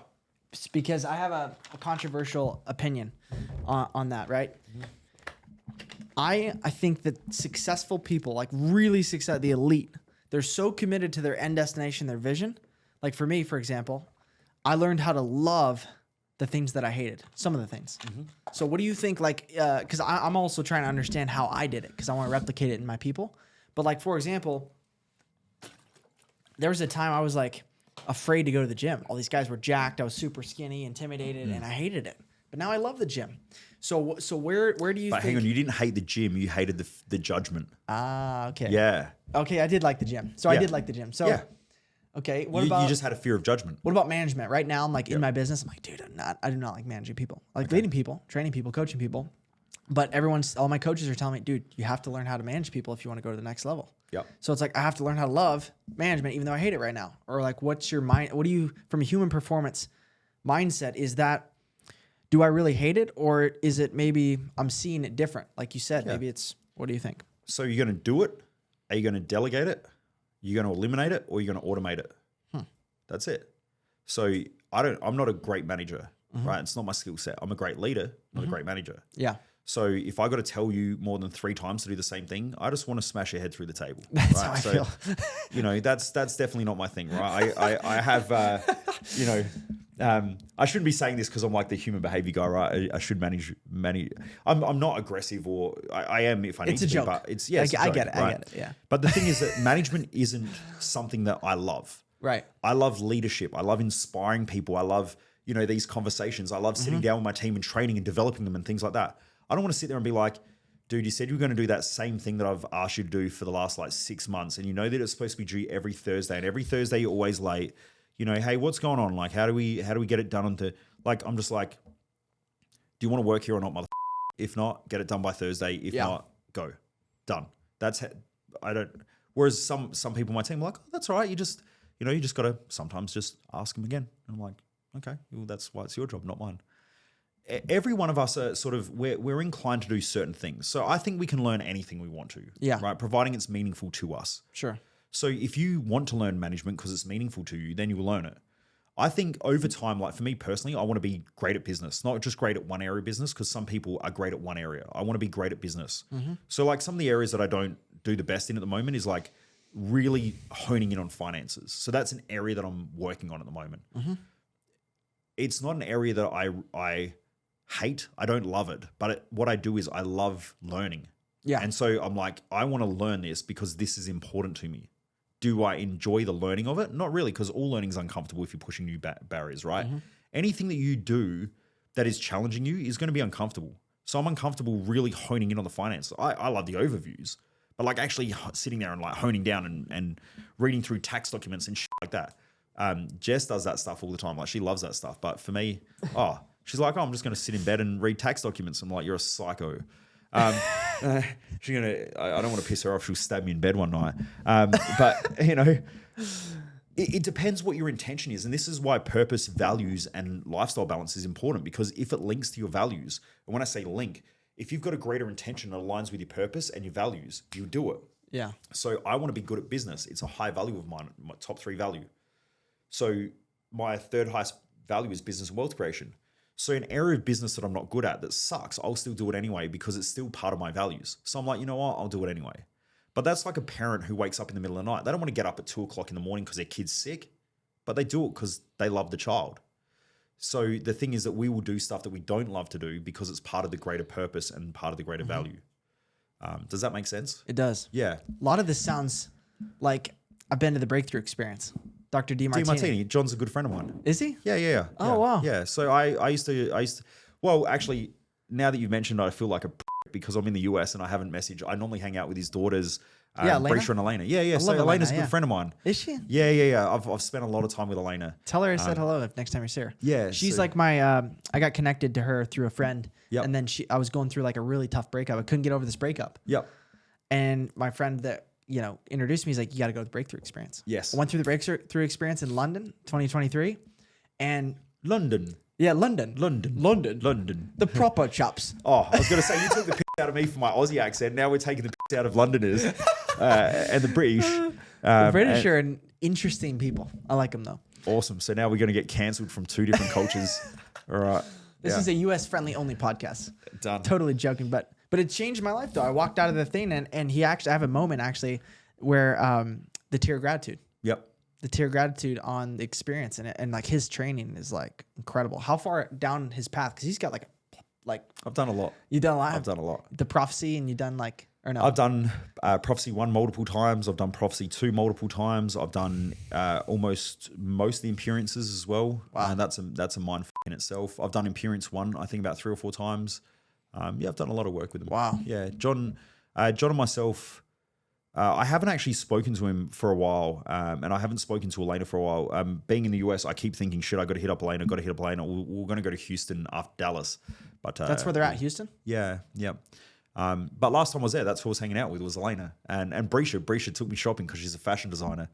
It's because I have a controversial opinion on that, right? I think that successful people, like really the elite, they're so committed to their end destination, their vision. Like for me, for example, I learned how to love the things that I hated, some of the things. So what do you think, like, because I'm also trying to understand how I did it because I want to replicate it in my people. But like, for example, there was a time I was like afraid to go to the gym. All these guys were jacked. I was super skinny, intimidated, and I hated it. But now I love the gym. So where do you But think? hang on, you didn't hate the gym. You hated the judgment. Ah, okay. Yeah. Okay, I did like the gym. So I Yeah. did like the gym. So, Yeah. okay, what You about just had a fear of judgment. what about management? Right now, I'm like in my business. I'm like, dude, I do not like managing people. I like leading people, training people, coaching people. But all my coaches are telling me, dude, you have to learn how to manage people if you want to go to the next level. Yep. So it's like I have to learn how to love management, even though I hate it right now. Or like, what's your mind? What do you, from a human performance mindset, is that? Do I really hate it, or is it maybe I'm seeing it different? Like you said, maybe it's. What do you think? So you're going to do it? Are you going to delegate it? You're going to eliminate it, or you're going to automate it? That's it. So I'm not a great manager, right? It's not my skill set. I'm a great leader, not a great manager. Yeah. So if I got to tell you more than 3 times to do the same thing, I just want to smash your head through the table. That's right? how I so, feel. You know, that's definitely not my thing, right? I have, I shouldn't be saying this because I'm like the human behavior guy, right? I should manage. I'm not aggressive, or I am if I need It's a to joke. Be, but it's I a joke, get it. right? I get it. Yeah. But the thing is that management isn't something that I love. Right. I love leadership. I love inspiring people. I love, these conversations. I love sitting down with my team and training and developing them and things like that. I don't want to sit there and be like, dude, you said you were going to do that same thing that I've asked you to do for the last 6 months. And you know that it's supposed to be due every Thursday, and every Thursday you're always late. Hey, what's going on? Like, how do we get it done I'm just like, do you want to work here or not, mother? If not, get it done by Thursday. If not, go. Done. Whereas some people on my team are like, oh, that's all right. You just got to sometimes just ask them again. And I'm like, okay, well, that's why it's your job, not mine. Every one of us are sort of, we're inclined to do certain things. So I think we can learn anything we want to. Yeah. Right. Providing it's meaningful to us. Sure. So if you want to learn management because it's meaningful to you, then you will learn it. I think over time, for me personally, I want to be great at business, not just great at one area of business, because some people are great at one area. I want to be great at business. So some of the areas that I don't do the best in at the moment is really honing in on finances. So that's an area that I'm working on at the moment. It's not an area that I hate. I don't love it. But what I do is I love learning. Yeah. And so I'm like, I want to learn this because this is important to me. Do I enjoy the learning of it? Not really, because all learning is uncomfortable if you're pushing new barriers, right? Anything that you do that is challenging you is going to be uncomfortable. So I'm uncomfortable really honing in on the finance. I love the overviews, but actually sitting there and honing down and reading through tax documents and shit like that. Jess does that stuff all the time. She loves that stuff. But for me, she's like, I'm just going to sit in bed and read tax documents. I'm like, you're a psycho. She's I don't want to piss her off. She'll stab me in bed one night. But it depends what your intention is. And this is why purpose, values, and lifestyle balance is important, because if it links to your values, and when I say link, if you've got a greater intention that aligns with your purpose and your values, you do it. Yeah. So I want to be good at business. It's a high value of mine, my top 3 value. So my third highest value is business and wealth creation. So an area of business that I'm not good at that sucks, I'll still do it anyway because it's still part of my values. So I'm like, you know what? I'll do it anyway. But that's like a parent who wakes up in the middle of the night. They don't want to get up at 2 o'clock in the morning because their kid's sick, but they do it because they love the child. So the thing is that we will do stuff that we don't love to do because it's part of the greater purpose and part of the greater value. Does that make sense? It does. Yeah. A lot of this sounds like I've been to the breakthrough experience. Dr. DiMartini. John's a good friend of mine. Is he? Yeah. Oh, wow. Yeah. So I used to, well, actually, now that you've mentioned it, I feel like a because I'm in the US and I haven't messaged. I normally hang out with his daughters, Elena? Brisha and Elena. Yeah. I So love Elena's Elena, a good friend of mine. Is she? Yeah. I've spent a lot of time with Elena. Tell her I said hello if next time you see her. Yeah, She's so- like my, I got connected to her through a friend. Yep. And then I was going through a really tough breakup. I couldn't get over this breakup. Yep. And my friend that, introduced me, he's like, you got to go to the breakthrough experience. Yes. I went through the breakthrough experience in London, 2023. And London. yeah, London. The proper chops. Oh, I was going to say, you took the piss out of me for my Aussie accent. Now we're taking the piss out of Londoners and the British. The British are interesting people. I like them though. Awesome. So now we're going to get cancelled from 2 different cultures. All right. This is a US friendly only podcast. Done. Totally joking, but it changed my life though. I walked out of the thing and I have a moment actually where the tear of gratitude. Yep. The tear of gratitude on the experience and his training is incredible. How far down his path? Because he's got I've done a lot. you've done a lot. I've done a lot. The prophecy and you've done or no? I've done Prophecy 1 multiple times. I've done Prophecy 2 multiple times. I've done almost most of the Imperiences as well. Wow. And that's a mind in itself. I've done Imperience 1, I think about 3 or 4 times. I've done a lot of work with him. Wow. Yeah, John and myself, I haven't actually spoken to him for a while, and I haven't spoken to Elena for a while. Being in the US, I keep thinking, shit, I got to hit up Elena, We're going to go to Houston after Dallas. But That's where they're at, Houston? Yeah. But last time I was there, that's who I was hanging out with was Elena and Brisha. Brisha took me shopping because she's a fashion designer.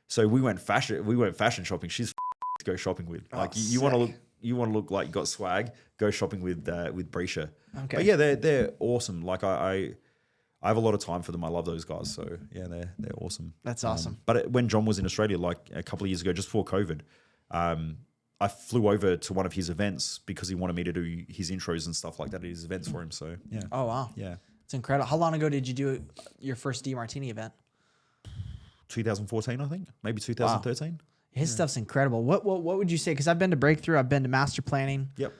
So we went fashion shopping. She's to go shopping with. You want to look like you got swag, go shopping with Brisha. Okay. But yeah, they're awesome. I have a lot of time for them. I love those guys. So yeah, they're awesome. That's awesome. But when John was in Australia, a couple of years ago, just before COVID, I flew over to one of his events because he wanted me to do his intros and stuff like that at his events for him. So yeah. Oh, wow. Yeah. It's incredible. How long ago did you do your first DiMartini event? 2014, I think. Maybe 2013. His stuff's incredible. What would you say? Because I've been to Breakthrough. I've been to Master Planning. Yep.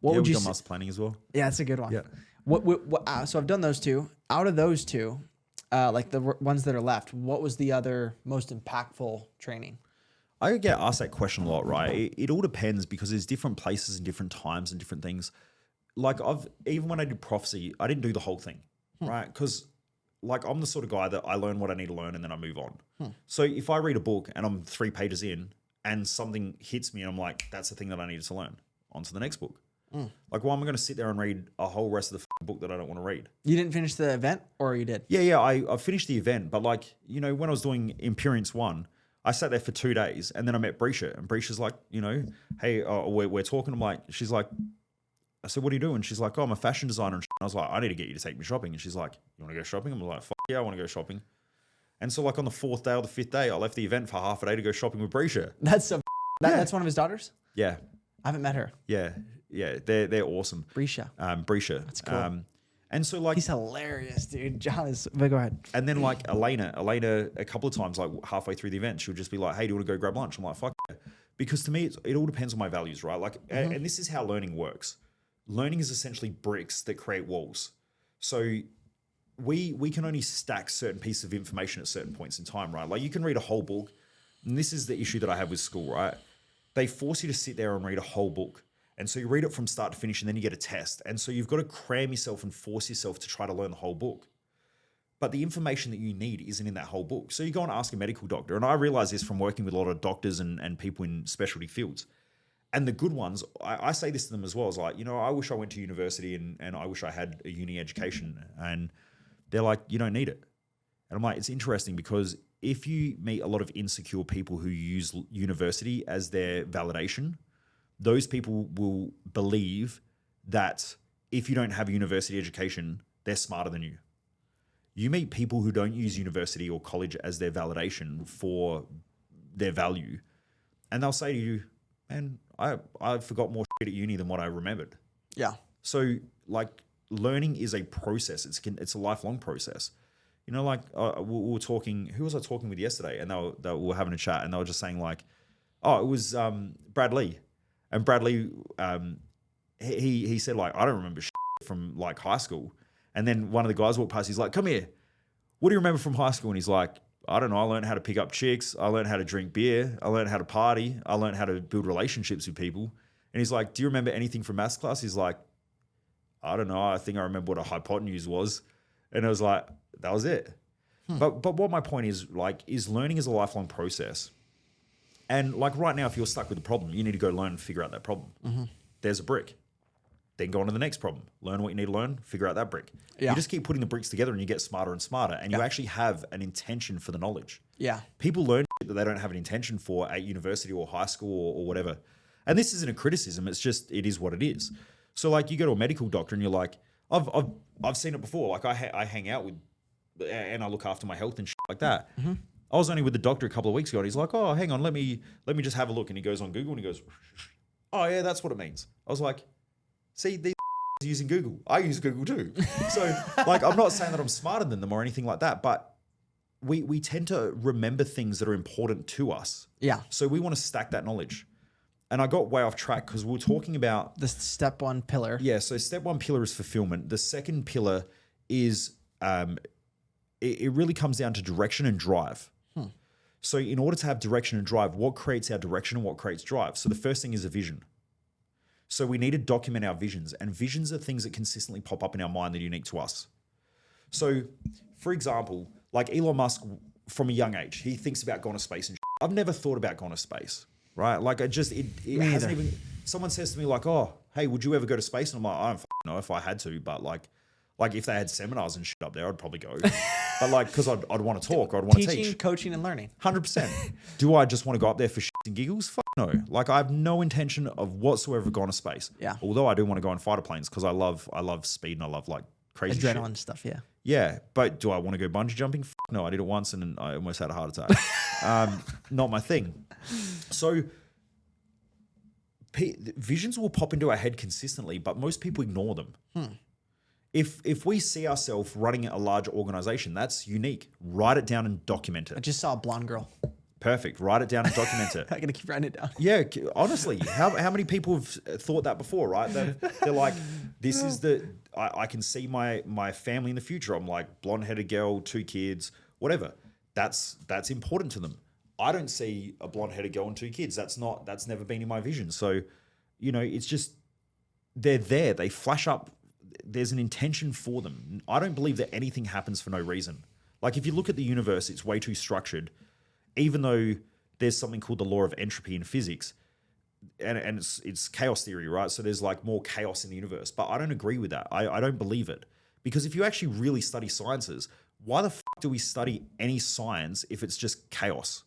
What would you done say? master planning as well? Yeah, that's a good one. Yeah. So I've done those 2. Out of those 2, the ones that are left, what was the other most impactful training? I get asked that question a lot, right? It all depends because there's different places and different times and different things. Like even when I did prophecy, I didn't do the whole thing, right? Because like I'm the sort of guy that I learn what I need to learn and then I move on. So if I read a book and I'm 3 pages in and something hits me and I'm like, that's the thing that I needed to learn, on to the next book. Like, why am I going to sit there and read a whole rest of the book that I don't want to read? You didn't finish the event, or you did? Yeah, I finished the event, but like, you know, when I was doing Imperience 1, I sat there for 2 days and then I met Brescia, and Brescia's like, you know, hey, we're talking. I'm like, she's like, I said, what are you doing? She's like, oh, I'm a fashion designer. And I was like, I need to get you to take me shopping. And she's like, you want to go shopping? I'm like, fuck yeah, I want to go shopping. And so like on the 4th day or the 5th day, I left the event for half a day to go shopping with Brescia. That's so. That's one of his daughters. Yeah, I haven't met her. yeah, they're awesome. Brescia. Brescia. That's cool. And so like, He's hilarious, dude. John is. But go ahead. and then like Elena, a couple of times, like halfway through the event, she'll just be like, hey, do you want to go grab lunch? I'm like, fuck yeah. Because to me, it all depends on my values, right? Like, and this is how learning works. Learning is essentially bricks that create walls. So we can only stack certain pieces of information at certain points in time, right? Like you can read a whole book. And this is the issue that I have with school, right? They force you to sit there and read a whole book. And so you read it from start to finish and then you get a test. And so you've got to cram yourself and force yourself to try to learn the whole book. But the information that you need isn't in that whole book. So you go and ask a medical doctor. And I realize this from working with a lot of doctors and people in specialty fields. And the good ones, I say this to them as well, is like, you know, I wish I went to university and I wish I had a uni education. And they're like, you don't need it. And I'm like, it's interesting because if you meet a lot of insecure people who use university as their validation, those people will believe that if you don't have a university education, they're smarter than you. You meet people who don't use university or college as their validation for their value, and they'll say to you, man, I forgot more shit at uni than what I remembered. Yeah. So like learning is a process. It's a lifelong process. You know, like we were talking, who was I talking with yesterday? And they were having a chat and they were just saying like, oh, it was Brad Lee. And Brad Lee, he said like, I don't remember shit from like high school. And then one of the guys walked past, he's like, come here. What do you remember from high school? And he's like, I don't know. I learned how to pick up chicks. I learned how to drink beer. I learned how to party. I learned how to build relationships with people. And he's like, do you remember anything from maths class? He's like, I don't know. I think I remember what a hypotenuse was. And I was like, that was it. But what my point is like, is learning is a lifelong process. And like right now, if you're stuck with a problem, you need to go learn and figure out that problem. There's a brick. Then go on to the next problem. Learn what you need to learn, figure out that brick. Yeah. You just keep putting the bricks together and you get smarter and smarter. And you actually have an intention for the knowledge. Yeah. People learn shit that they don't have an intention for at university or high school or whatever. And this isn't a criticism. It's just, it is what it is. So like you go to a medical doctor and you're like, I've seen it before. Like I hang out with, and I look after my health and shit like that. I was only with the doctor a couple of weeks ago and he's like, oh, hang on, let me just have a look. And he goes on Google and he goes, oh yeah, that's what it means. I was like, see, these are using Google. I use Google too. So like, I'm not saying that I'm smarter than them or anything like that, but we tend to remember things that are important to us. Yeah. So we want to stack that knowledge. And I got way off track because we were talking about The step one pillar. yeah. So step one pillar is fulfillment. The second pillar is it really comes down to direction and drive. So in order to have direction and drive, what creates our direction and what creates drive? So the first thing is a vision. So we need to document our visions, and visions are things that consistently pop up in our mind that are unique to us. So for example, like Elon Musk from a young age, he thinks about going to space and shit. I've never thought about going to space, right? Like it hasn't even, someone says to me like, oh, hey, would you ever go to space? And I'm like, I don't know if I had to, but like if they had seminars and shit up there, I'd probably go. But like, because I'd want to talk, or I'd want to Teaching, teach. coaching, and learning. 100%. Do I just want to go up there for shits and giggles? Fuck no. Like I have no intention of whatsoever going to space. Yeah. Although I do want to go on fighter planes because I love speed and I love like crazy Adrenaline shit. stuff, yeah. Yeah. But do I want to go bungee jumping? Fuck no. I did it once and I almost had a heart attack. Not my thing. So visions will pop into our head consistently, but most people ignore them. If we see ourselves running a large organization, that's unique. Write it down and document I it. just saw a blonde girl. Perfect. Write it down and document it. I gotta keep writing it down. Yeah, honestly, how many people have thought that before, right? They're like, this is I can see my family in the future. I'm like blonde-headed girl, 2 kids, whatever. That's important to them. I don't see a blonde-headed girl and 2 kids. That's never been in my vision. So, it's just they're there. They flash up. There's an intention for them. I don't believe that anything happens for no reason. Like if you look at the universe, it's way too structured. Even though there's something called the law of entropy in physics, and it's chaos theory, right? So there's like more chaos in the universe. But I don't agree with that. I don't believe it. Because if you actually really study sciences, why the fuck do we study any science if it's just chaos?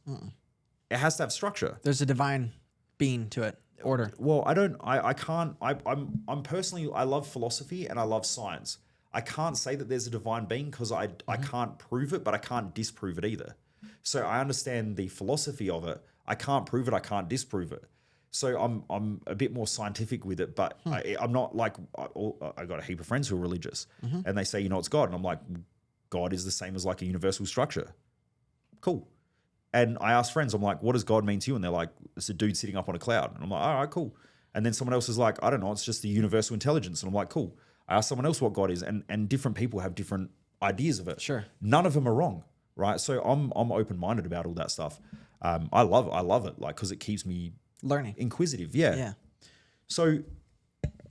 It has to have structure. There's a divine being to it, order. Well, I'm personally, I love philosophy and I love science. I can't say that there's a divine being because I can't prove it, but I can't disprove it either. So I understand the philosophy of it. I can't prove it. I can't disprove it. So I'm a bit more scientific with it, but I'm not like, I got a heap of friends who are religious and they say, it's God. And I'm like, God is the same as like a universal structure. Cool. And I ask friends, I'm like, what does God mean to you? And they're like, it's a dude sitting up on a cloud. And I'm like, all right, cool. And then someone else is like, I don't know, it's just the universal intelligence. And I'm like, cool. I ask someone else what God is, and different people have different ideas of it. Sure. None of them are wrong, right? So I'm open-minded about all that stuff. I love it, like, because it keeps me Learning. inquisitive. Yeah. Yeah. So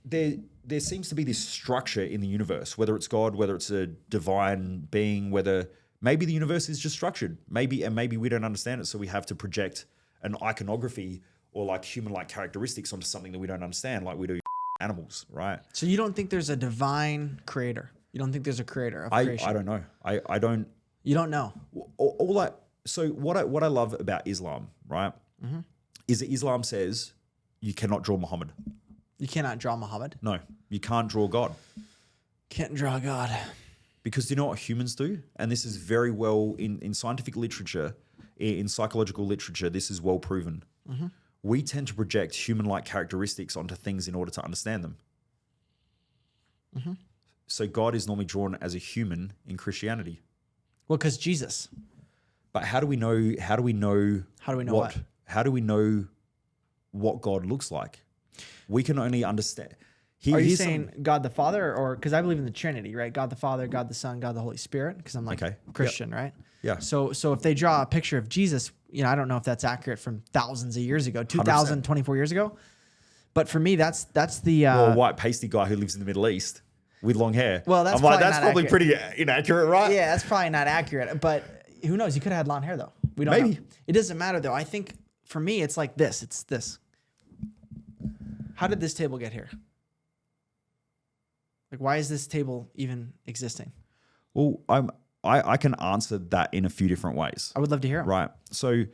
there seems to be this structure in the universe, whether it's God, whether it's a divine being, whether maybe the universe is just structured. Maybe we don't understand it, so we have to project an iconography or like human-like characteristics onto something that we don't understand, like we do animals, right? So you don't think there's a divine creator? You don't think there's a creator of creation? I don't know. I don't. You don't know. So what I love about Islam, right, is that Islam says you cannot draw Muhammad. You cannot draw Muhammad. No, you can't draw God. Can't draw God. Because do you know what humans do? And this is very well in scientific literature, in psychological literature, this is well proven. We tend to project human-like characteristics onto things in order to understand them. So God is normally drawn as a human in Christianity. Well, because Jesus. But how do we know? How do we know what? How do we know what God looks like? We can only understand. Are you saying God the Father, or because I believe in the Trinity, right? God the Father, God the Son, God the Holy Spirit, because I'm like Christian, right? Yeah. So if they draw a picture of Jesus, I don't know if that's accurate from thousands of years ago, 2,000, 24 years ago. But for me, that's the white pasty guy who lives in the Middle East with long hair. Well, that's I'm like, probably that's not probably accurate. pretty inaccurate, right? Yeah, that's probably not accurate. But who knows? He could have had long hair though. We don't Maybe. know. It doesn't matter though. I think for me, it's like this. It's this. How did this table get here? Like, why is this table even existing? Well, I can answer that in a few different ways. I would love to hear 'em. Right. So,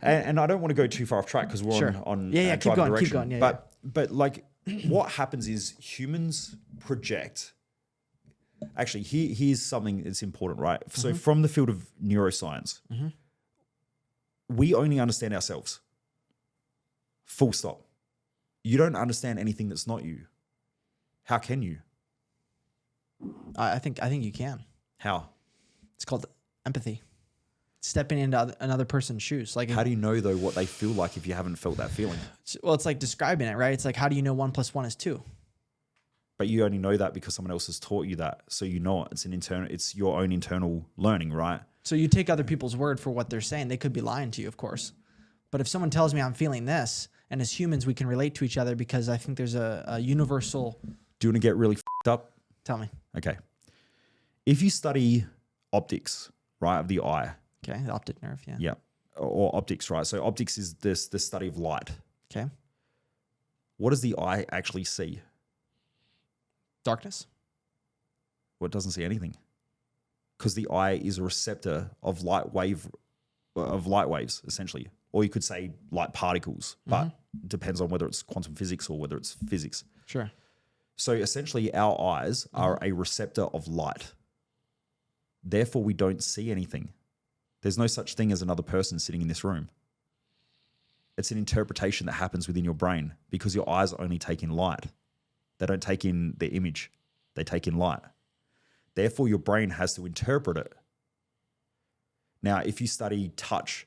and I don't want to go too far off track because we're Sure. on Keep drive going, direction. keep going. Yeah, but like what happens is humans project. Actually, here's something that's important, right? So from the field of neuroscience, we only understand ourselves. Full stop. You don't understand anything that's not you. How can you? I think you can. How? It's called empathy. Stepping into another person's shoes. Like, How do you know though what they feel like if you haven't felt that feeling? well, it's like describing it, right? It's like, how do you know 1 + 1 is 2? But you only know that because someone else has taught you that. So you know it. It's your own internal learning, right? So you take other people's word for what they're saying. They could be lying to you, of course. But if someone tells me I'm feeling this, and as humans we can relate to each other because I think there's a universal. Do you want to get really f***ed up? Tell me. Okay. If you study optics, right, of the eye. Okay, the optic nerve. Yeah. Yeah. Or optics, right? So optics is the study of light. Okay. What does the eye actually see? Darkness. Well, it doesn't see anything. Because the eye is a receptor of light waves, essentially. Or you could say light particles, but it depends on whether it's quantum physics or whether it's physics. Sure. So essentially our eyes are a receptor of light. Therefore, we don't see anything. There's no such thing as another person sitting in this room. It's an interpretation that happens within your brain because your eyes only take in light. They don't take in the image. They take in light. Therefore, your brain has to interpret it. Now, if you study touch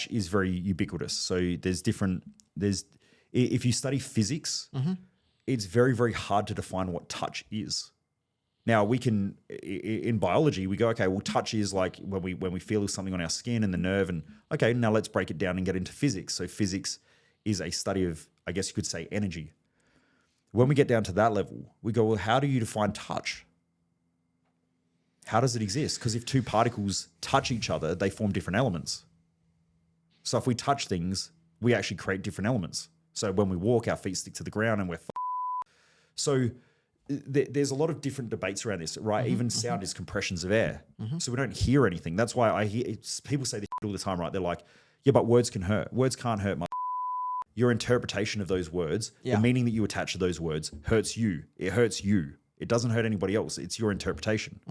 is very ubiquitous. So if you study physics, it's very, very hard to define what touch is. Now we can, in biology, we go, okay, well, touch is like when we feel something on our skin and the nerve, and okay, now let's break it down and get into physics. So physics is a study of, I guess you could say, energy. When we get down to that level, we go, well, how do you define touch? How does it exist? Because if two particles touch each other, they form different elements. So if we touch things, we actually create different elements. So when we walk, our feet stick to the ground and we're So there's a lot of different debates around this, right? Even sound is compressions of air. So we don't hear anything. That's why I hear people say this all the time, right? They're like, yeah, but words can hurt. Words can't hurt my your interpretation of those words, the meaning that you attach to those words hurts you. It hurts you. It doesn't hurt anybody else. It's your interpretation.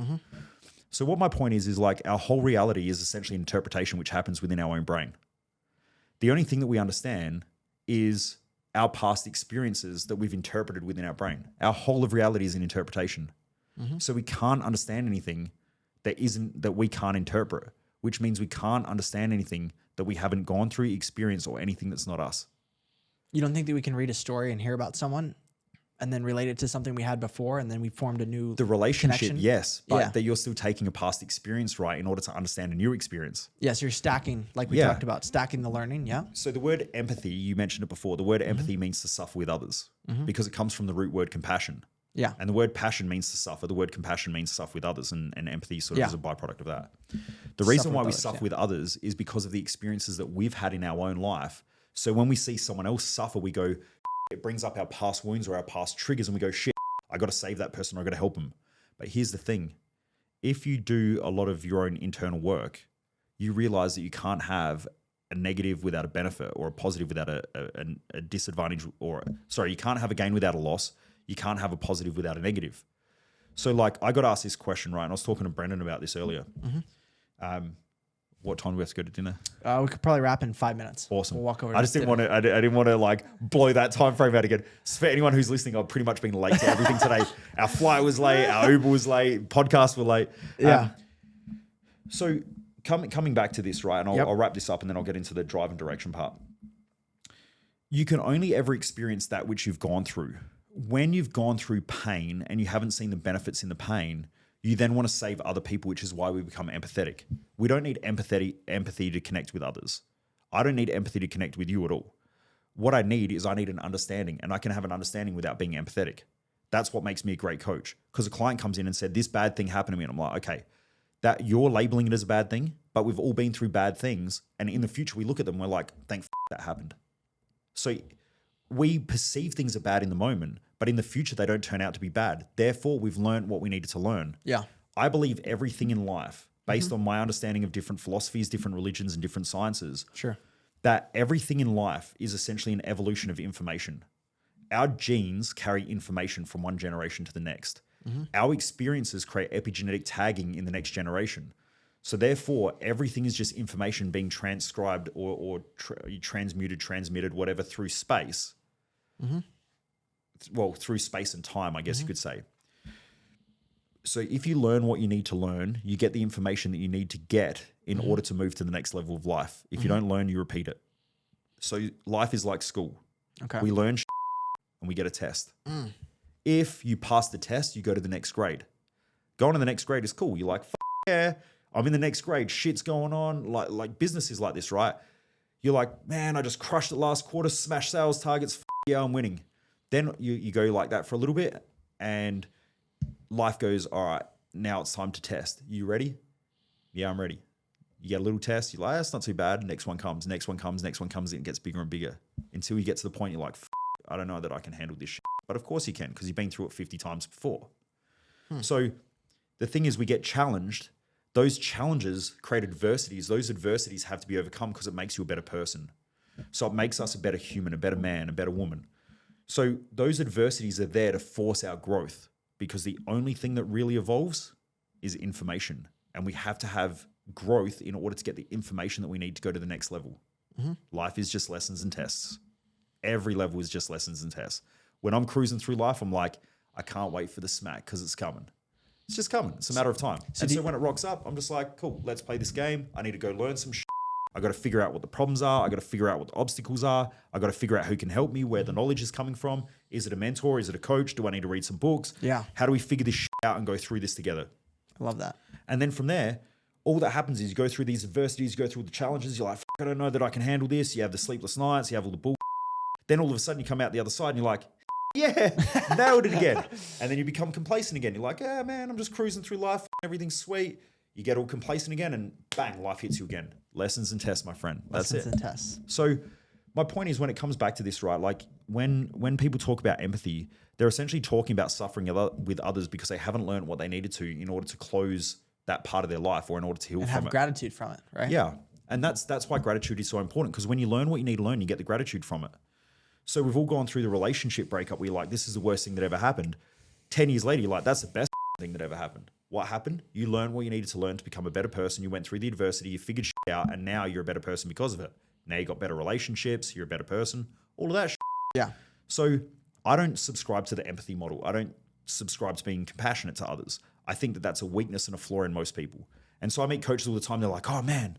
So what my point is like our whole reality is essentially interpretation which happens within our own brain. The only thing that we understand is our past experiences that we've interpreted within our brain. Our whole of reality is an interpretation. So we can't understand anything that we can't interpret, which means we can't understand anything that we haven't gone through, experience, or anything that's not us. You don't think that we can read a story and hear about someone and then relate it to something we had before, and then we formed a new The relationship, connection? yes, but that you're still taking a past experience, right, in order to understand a new experience. Yes, you're stacking, like we talked about, stacking the learning, So the word empathy, you mentioned it before, the word empathy means to suffer with others because it comes from the root word compassion. Yeah. And the word passion means to suffer. The word compassion means to suffer with others, and empathy sort of is a byproduct of that. The reason why we suffer with others is because of the experiences that we've had in our own life. So when we see someone else suffer, we go, it brings up our past wounds or our past triggers, and we go, shit, I got to save that person, or I got to help them. But here's the thing. If you do a lot of your own internal work, you realize that you can't have a negative without a benefit, or a positive without a disadvantage, you can't have a gain without a loss. You can't have a positive without a negative. So like I got asked this question, right? And I was talking to Brendan about this earlier. What time do we have to go to dinner? We could probably wrap in 5 minutes. Awesome. We'll walk over. I just didn't want to. I didn't want to like blow that time frame out again. So for anyone who's listening, I've pretty much been late to everything today. Our flight was late. Our Uber was late. Podcast were late. Yeah. So coming back to this, right? And I'll wrap this up, and then I'll get into the drive and direction part. You can only ever experience that which you've gone through. When you've gone through pain and you haven't seen the benefits in the pain, you then want to save other people, which is why we become empathetic. We don't need empathy to connect with others. I don't need empathy to connect with you at all. What I need an understanding, and I can have an understanding without being empathetic. That's what makes me a great coach. Because a client comes in and said, this bad thing happened to me. And I'm like, okay, that you're labeling it as a bad thing, but we've all been through bad things. And in the future, we look at them, we're like, thank that happened. So we perceive things are bad in the moment, but in the future, they don't turn out to be bad. Therefore, we've learned what we needed to learn. Yeah. I believe everything in life, based on my understanding of different philosophies, different religions, and different sciences, that everything in life is essentially an evolution of information. Our genes carry information from one generation to the next. Our experiences create epigenetic tagging in the next generation. So therefore, everything is just information being transcribed or transmitted, whatever, through space. Well, through space and time, I guess you could say. So if you learn what you need to learn, you get the information that you need to get in order to move to the next level of life. If you don't learn, you repeat it. So life is like school. Okay. We learn and we get a test. If you pass the test, you go to the next grade. Going to the next grade is cool. You're like, yeah, I'm in the next grade. Shit's going on. Like business is like this, right? You're like, man, I just crushed it last quarter, smashed sales targets. Yeah, I'm winning. Then you go like that for a little bit, and life goes, all right, now it's time to test. You ready? Yeah, I'm ready. You get a little test. You're like, that's not too bad. Next one comes, next one comes, next one comes. It gets bigger and bigger until you get to the point you're like, I don't know that I can handle this shit. But of course you can, because you've been through it 50 times before. So the thing is, we get challenged. Those challenges create adversities. Those adversities have to be overcome because it makes you a better person. So it makes us a better human, a better man, a better woman. So those adversities are there to force our growth, because the only thing that really evolves is information. And we have to have growth in order to get the information that we need to go to the next level. Life is just lessons and tests. Every level is just lessons and tests. When I'm cruising through life, I'm like, I can't wait for the smack because it's coming. It's just coming. It's a matter of time. So when it rocks up, I'm just like, cool, let's play this game. I need to go learn some shit. I got to figure out what the problems are. I got to figure out what the obstacles are. I got to figure out who can help me, where the knowledge is coming from. Is it a mentor? Is it a coach? Do I need to read some books? Yeah. How do we figure this shit out and go through this together. I love that. And then from there, all that happens is you go through these adversities, you go through the challenges. You're like, I don't know that I can handle this. You have the sleepless nights, you have all the bull. Then all of a sudden you come out the other side and you're like, yeah, nailed it again. And then you become complacent again. You're like, yeah, man, I'm just cruising through life. Everything's sweet. You get all complacent again and bang, life hits you again. Lessons and tests, my friend. That's Lessons it. and tests. So my point is, when it comes back to this, right? Like when people talk about empathy, they're essentially talking about suffering with others because they haven't learned what they needed to in order to close that part of their life or in order to heal And from have it. gratitude from it, right? Yeah. And that's why gratitude is so important, because when you learn what you need to learn, you get the gratitude from it. So we've all gone through the relationship breakup where you're like, this is the worst thing that ever happened. 10 years later, you're like, that's the best thing that ever happened. What happened? You learned what you needed to learn to become a better person. You went through the adversity, you figured shit out, and now you're a better person because of it. Now you got better relationships, you're a better person, all of that shit. Yeah. So I don't subscribe to the empathy model. I don't subscribe to being compassionate to others. I think that that's a weakness and a flaw in most people. And so I meet coaches all the time. They're like, oh man,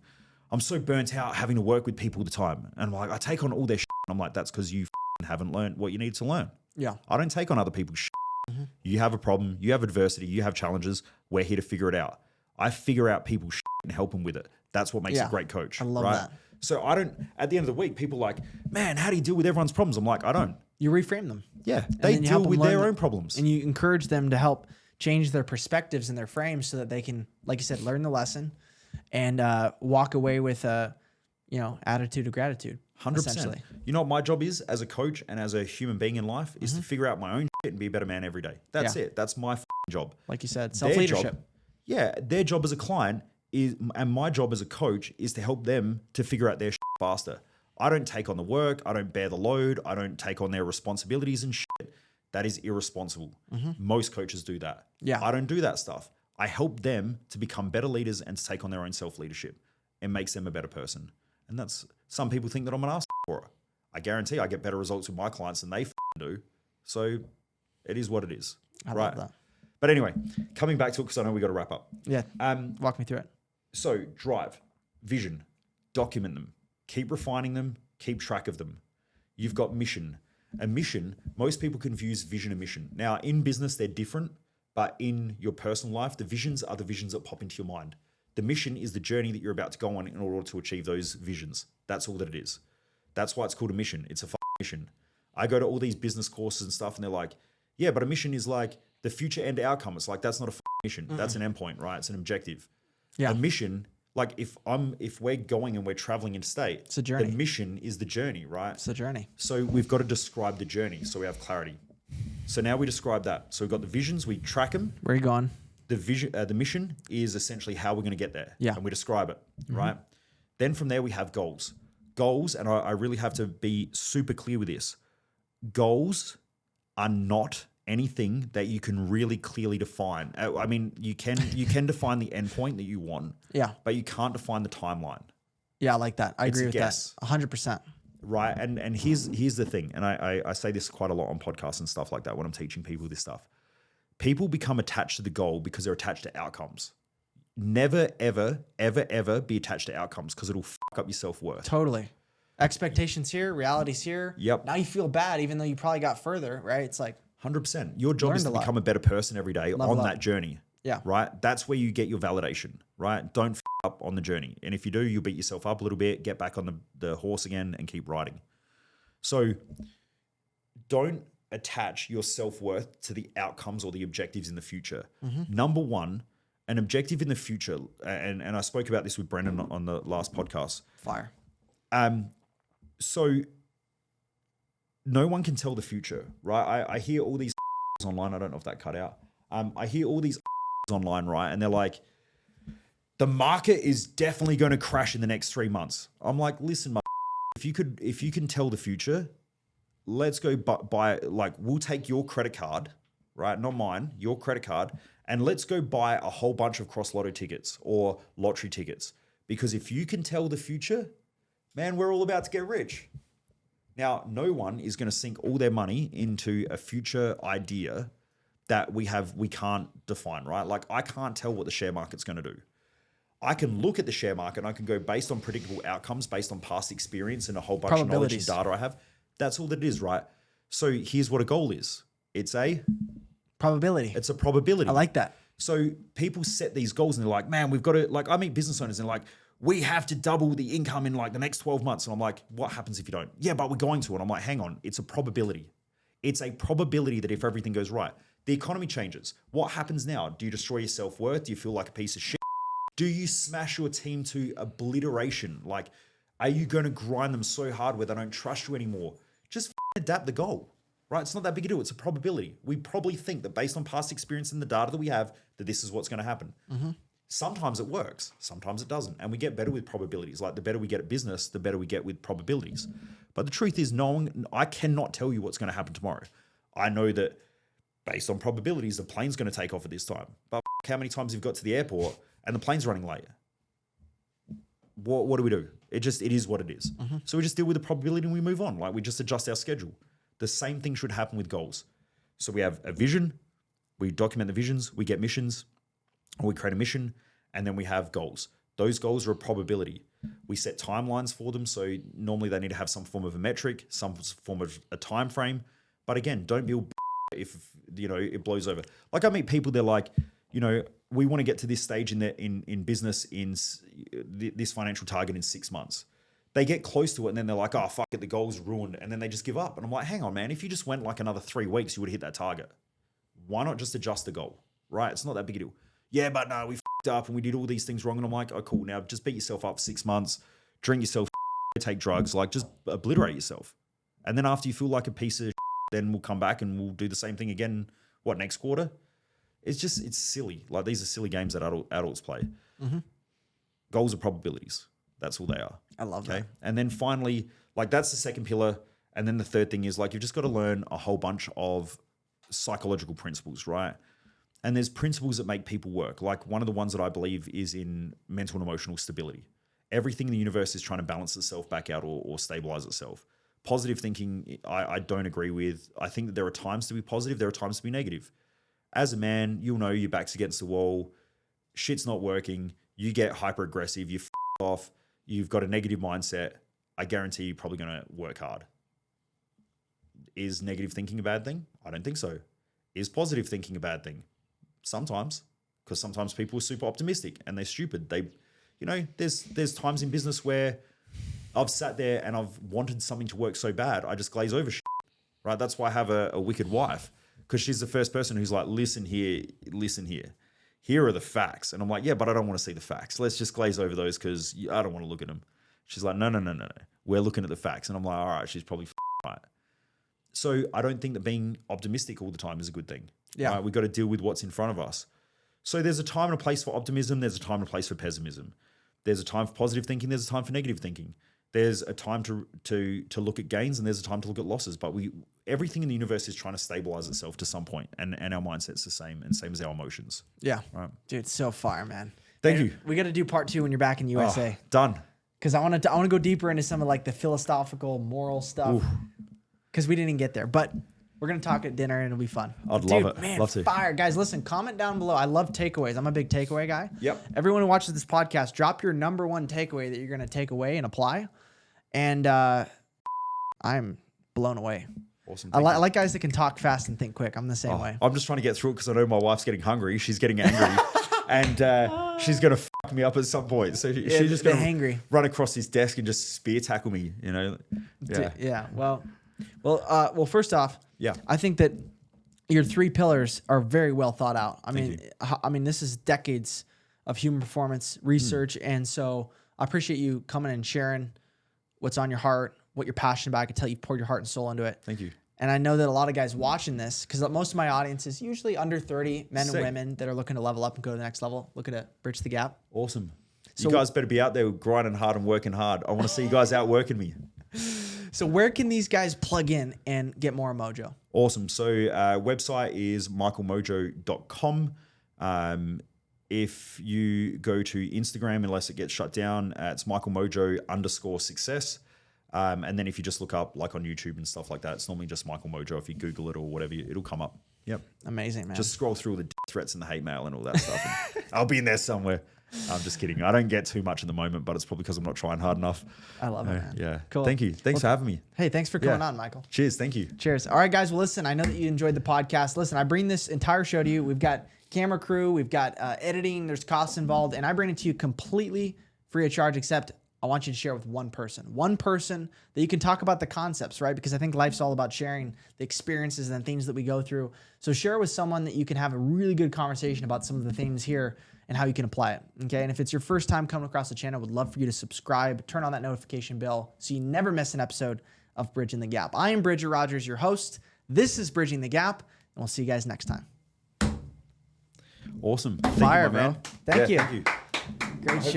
I'm so burnt out having to work with people all the time. And I'm like, I take on all their shit. I'm like, that's because you haven't learned what you need to learn. Yeah. I don't take on other people's shit. You have a problem, you have adversity, you have challenges. We're here to figure it out. I figure out people's shit and help them with it. That's what makes a great coach. I love right? that. So I don't, at the end of the week, people are like, man, how do you deal with everyone's problems? I'm like, I don't. You reframe them. Yeah, And they then you deal help them with learn their them. own problems. And you encourage them to help change their perspectives and their frames so that they can, like you said, learn the lesson and walk away with a, attitude of gratitude. 100%. Essentially. You know what my job is as a coach and as a human being in life is to figure out my own shit and be a better man every day. That's it. That's my job. Like you said, Their self-leadership. job- yeah, their job as a client is, and my job as a coach is to help them to figure out their shit faster. I don't take on the work. I don't bear the load. I don't take on their responsibilities and shit. That is irresponsible. Most coaches do that. Yeah. I don't do that stuff. I help them to become better leaders and to take on their own self-leadership. It makes them a better person. And that's, some people think that I'm an ass for it. I guarantee I get better results with my clients than they do. So it is what it is. I right? love that. But anyway, coming back to it, because I know we got to wrap up. Yeah. Walk me through it. So drive, vision, document them, keep refining them, keep track of them. You've got mission. A mission, most people confuse vision and mission. Now, in business, they're different, but in your personal life, the visions are the visions that pop into your mind. The mission is the journey that you're about to go on in order to achieve those visions. That's all that it is. That's why it's called a mission. It's a mission. I go to all these business courses and stuff, and they're like, yeah, but a mission is like the future end outcome. It's like, that's not a mission. That's an endpoint, right? It's an objective. Yeah. A mission, like if we're going and we're traveling interstate, It's a journey. The mission is the journey, right? It's a journey. So we've got to describe the journey so we have clarity. So now we describe that. So we've got the visions, we track them. Where are you going? The vision, the mission is essentially how we're going to get there. Yeah. And we describe it, right? Then from there we have goals. Goals, and I really have to be super clear with this. Goals are not anything that you can really clearly define. I mean, you can define the endpoint that you want, Yeah. but you can't define the timeline. Yeah, I like that. I It's agree a with guess. that. 100%. Right. And here's the thing. And I say this quite a lot on podcasts and stuff like that when I'm teaching people this stuff. People become attached to the goal because they're attached to outcomes. Never, ever, ever, ever be attached to outcomes because it'll fuck up your self-worth. Totally. Expectations here, reality's here. Yep. Now you feel bad even though you probably got further, right? It's like, 100%. Your job is to Learned a lot. become a better person every day Level on up. that journey. Yeah. Right. That's where you get your validation. Right. Don't f up on the journey. And if you do, you'll beat yourself up a little bit, get back on the horse again and keep riding. So don't attach your self-worth to the outcomes or the objectives in the future. Number one, an objective in the future, and I spoke about this with Brendan on the last podcast. fire. So no one can tell the future, right? I hear all these online. I don't know if that cut out. I hear all these online, right? And they're like, the market is definitely going to crash in the next 3 months. I'm like, listen, if you can tell the future, let's go buy, like, we'll take your credit card, right? Not mine, your credit card. And let's go buy a whole bunch of cross lotto tickets or lottery tickets. Because if you can tell the future, man, we're all about to get rich. Now, no one is going to sink all their money into a future idea that we can't define, right? Like, I can't tell what the share market's going to do. I can look at the share market and I can go based on predictable outcomes, based on past experience and a whole bunch of knowledge and Probabilities. data I have. That's all that it is, right? So here's what a goal is. It's a Probability. It's a probability. I like that. So people set these goals and they're like, man, we've got to, like, I meet business owners and like, we have to double the income in like the next 12 months. And I'm like, what happens if you don't? Yeah, but we're going to. And I'm like, hang on, it's a probability. It's a probability that if everything goes right, the economy changes. What happens now? Do you destroy your self-worth? Do you feel like a piece of shit? Do you smash your team to obliteration? Like, are you going to grind them so hard where they don't trust you anymore? Just adapt the goal, right? It's not that big a deal. It's a probability. We probably think that based on past experience and the data that we have, that this is what's going to happen. Sometimes it works, sometimes it doesn't. And we get better with probabilities. Like the better we get at business, the better we get with probabilities. But the truth is, I cannot tell you what's going to happen tomorrow. I know that based on probabilities, the plane's going to take off at this time. But how many times you've got to the airport and the plane's running late? What do we do? It is what it is. So we just deal with the probability and we move on. Like we just adjust our schedule. The same thing should happen with goals. So we have a vision, we document the visions, we get missions, or we create a mission, and then we have goals. Those goals are a probability. We set timelines for them. So normally they need to have some form of a metric, some form of a time frame. But again, don't be all if it blows over. Like I meet people, they're like, we want to get to this stage in business in this financial target in 6 months. They get close to it and then they're like, oh, fuck it, the goal's ruined. And then they just give up. And I'm like, hang on, man, if you just went like another 3 weeks, you would have hit that target. Why not just adjust the goal, right? It's not that big a deal. Yeah, but no, we fucked up and we did all these things wrong. And I'm like, oh, cool. Now just beat yourself up 6 months, drink yourself, take drugs, like just obliterate yourself. And then after you feel like a piece of then we'll come back and we'll do the same thing again, next quarter? It's silly. Like these are silly games that adults play. Goals are probabilities. That's all they are. I love that. And then finally, like that's the second pillar. And then the third thing is like, you've just got to learn a whole bunch of psychological principles, right? And there's principles that make people work. Like one of the ones that I believe is in mental and emotional stability. Everything in the universe is trying to balance itself back out or stabilize itself. Positive thinking, I don't agree with. I think that there are times to be positive. There are times to be negative. As a man, you'll know your back's against the wall. Shit's not working. You get hyper aggressive. You off. You've got a negative mindset. I guarantee you're probably going to work hard. Is negative thinking a bad thing? I don't think so. Is positive thinking a bad thing? Sometimes, because sometimes people are super optimistic and they're stupid. There's times in business where I've sat there and I've wanted something to work so bad, I just glaze over shit, right? That's why I have a wicked wife, because she's the first person who's like, listen here. Here are the facts. And I'm like, yeah, but I don't want to see the facts. Let's just glaze over those because I don't want to look at them. She's like, no. We're looking at the facts. And I'm like, all right, she's probably right. So I don't think that being optimistic all the time is a good thing. Yeah. Right? We've got to deal with what's in front of us. So there's a time and a place for optimism. There's a time and a place for pessimism. There's a time for positive thinking. There's a time for negative thinking. There's a time to look at gains and there's a time to look at losses. But everything in the universe is trying to stabilize itself to some point, and our mindset's the same, and same as our emotions. Yeah. Right. Dude, so fire, man. Thank you. We got to do part 2 when you're back in USA. Done. Because I want to go deeper into some of like the philosophical, moral stuff. Because we didn't get there, but we're gonna talk at dinner and it'll be fun. I'd love it. Man, love to. Fire, guys! Listen, comment down below. I love takeaways. I'm a big takeaway guy. Yep. Everyone who watches this podcast, drop your number one takeaway that you're gonna take away and apply. And I'm blown away. Awesome. I like guys that can talk fast and think quick. I'm the same way. I'm just trying to get through it because I know my wife's getting hungry. She's getting angry, and she's gonna fuck me up at some point. So she's just gonna run across this desk and just spear tackle me. Yeah. Yeah. Well. First off, yeah, I think that your 3 pillars are very well thought out. I mean, this is decades of human performance research, and so I appreciate you coming and sharing what's on your heart, what you're passionate about. I can tell you poured your heart and soul into it. Thank you. And I know that a lot of guys watching this, because most of my audience is usually under 30 men and women that are looking to level up and go to the next level, looking to bridge the gap. Awesome. So you guys better be out there grinding hard and working hard. I want to see you guys outworking me. So where can these guys plug in and get more Mojo? Awesome. So website is michaelmojo.com. If you go to Instagram, unless it gets shut down, it's michaelmojo_success. And then if you just look up like on YouTube and stuff like that, it's normally just Michael Mojo. If you Google it or whatever, it'll come up. Yep. Amazing, man. Just scroll through the threats and the hate mail and all that stuff. And I'll be in there somewhere. I'm just kidding. I don't get too much in the moment, but it's probably because I'm not trying hard enough. I love it, man. Yeah. Cool. Thank you. Thanks for having me. Hey, thanks for coming Yeah. on, Michael. Cheers. Thank you. Cheers. All right, guys. Well, listen, I know that you enjoyed the podcast. Listen, I bring this entire show to you. We've got camera crew, we've got editing, there's costs involved, and I bring it to you completely free of charge, except I want you to share with one person that you can talk about the concepts, right? Because I think life's all about sharing the experiences and things that we go through. So share with someone that you can have a really good conversation about some of the things here and how you can apply it. Okay. And if it's your first time coming across the channel, I would love for you to subscribe, turn on that notification bell so you never miss an episode of Bridging the Gap. I am Bridger Rogers, your host. This is Bridging the Gap, and we'll see you guys next time. Awesome. Thank Fire, you, my bro. man. Thank you. Thank you. Great show.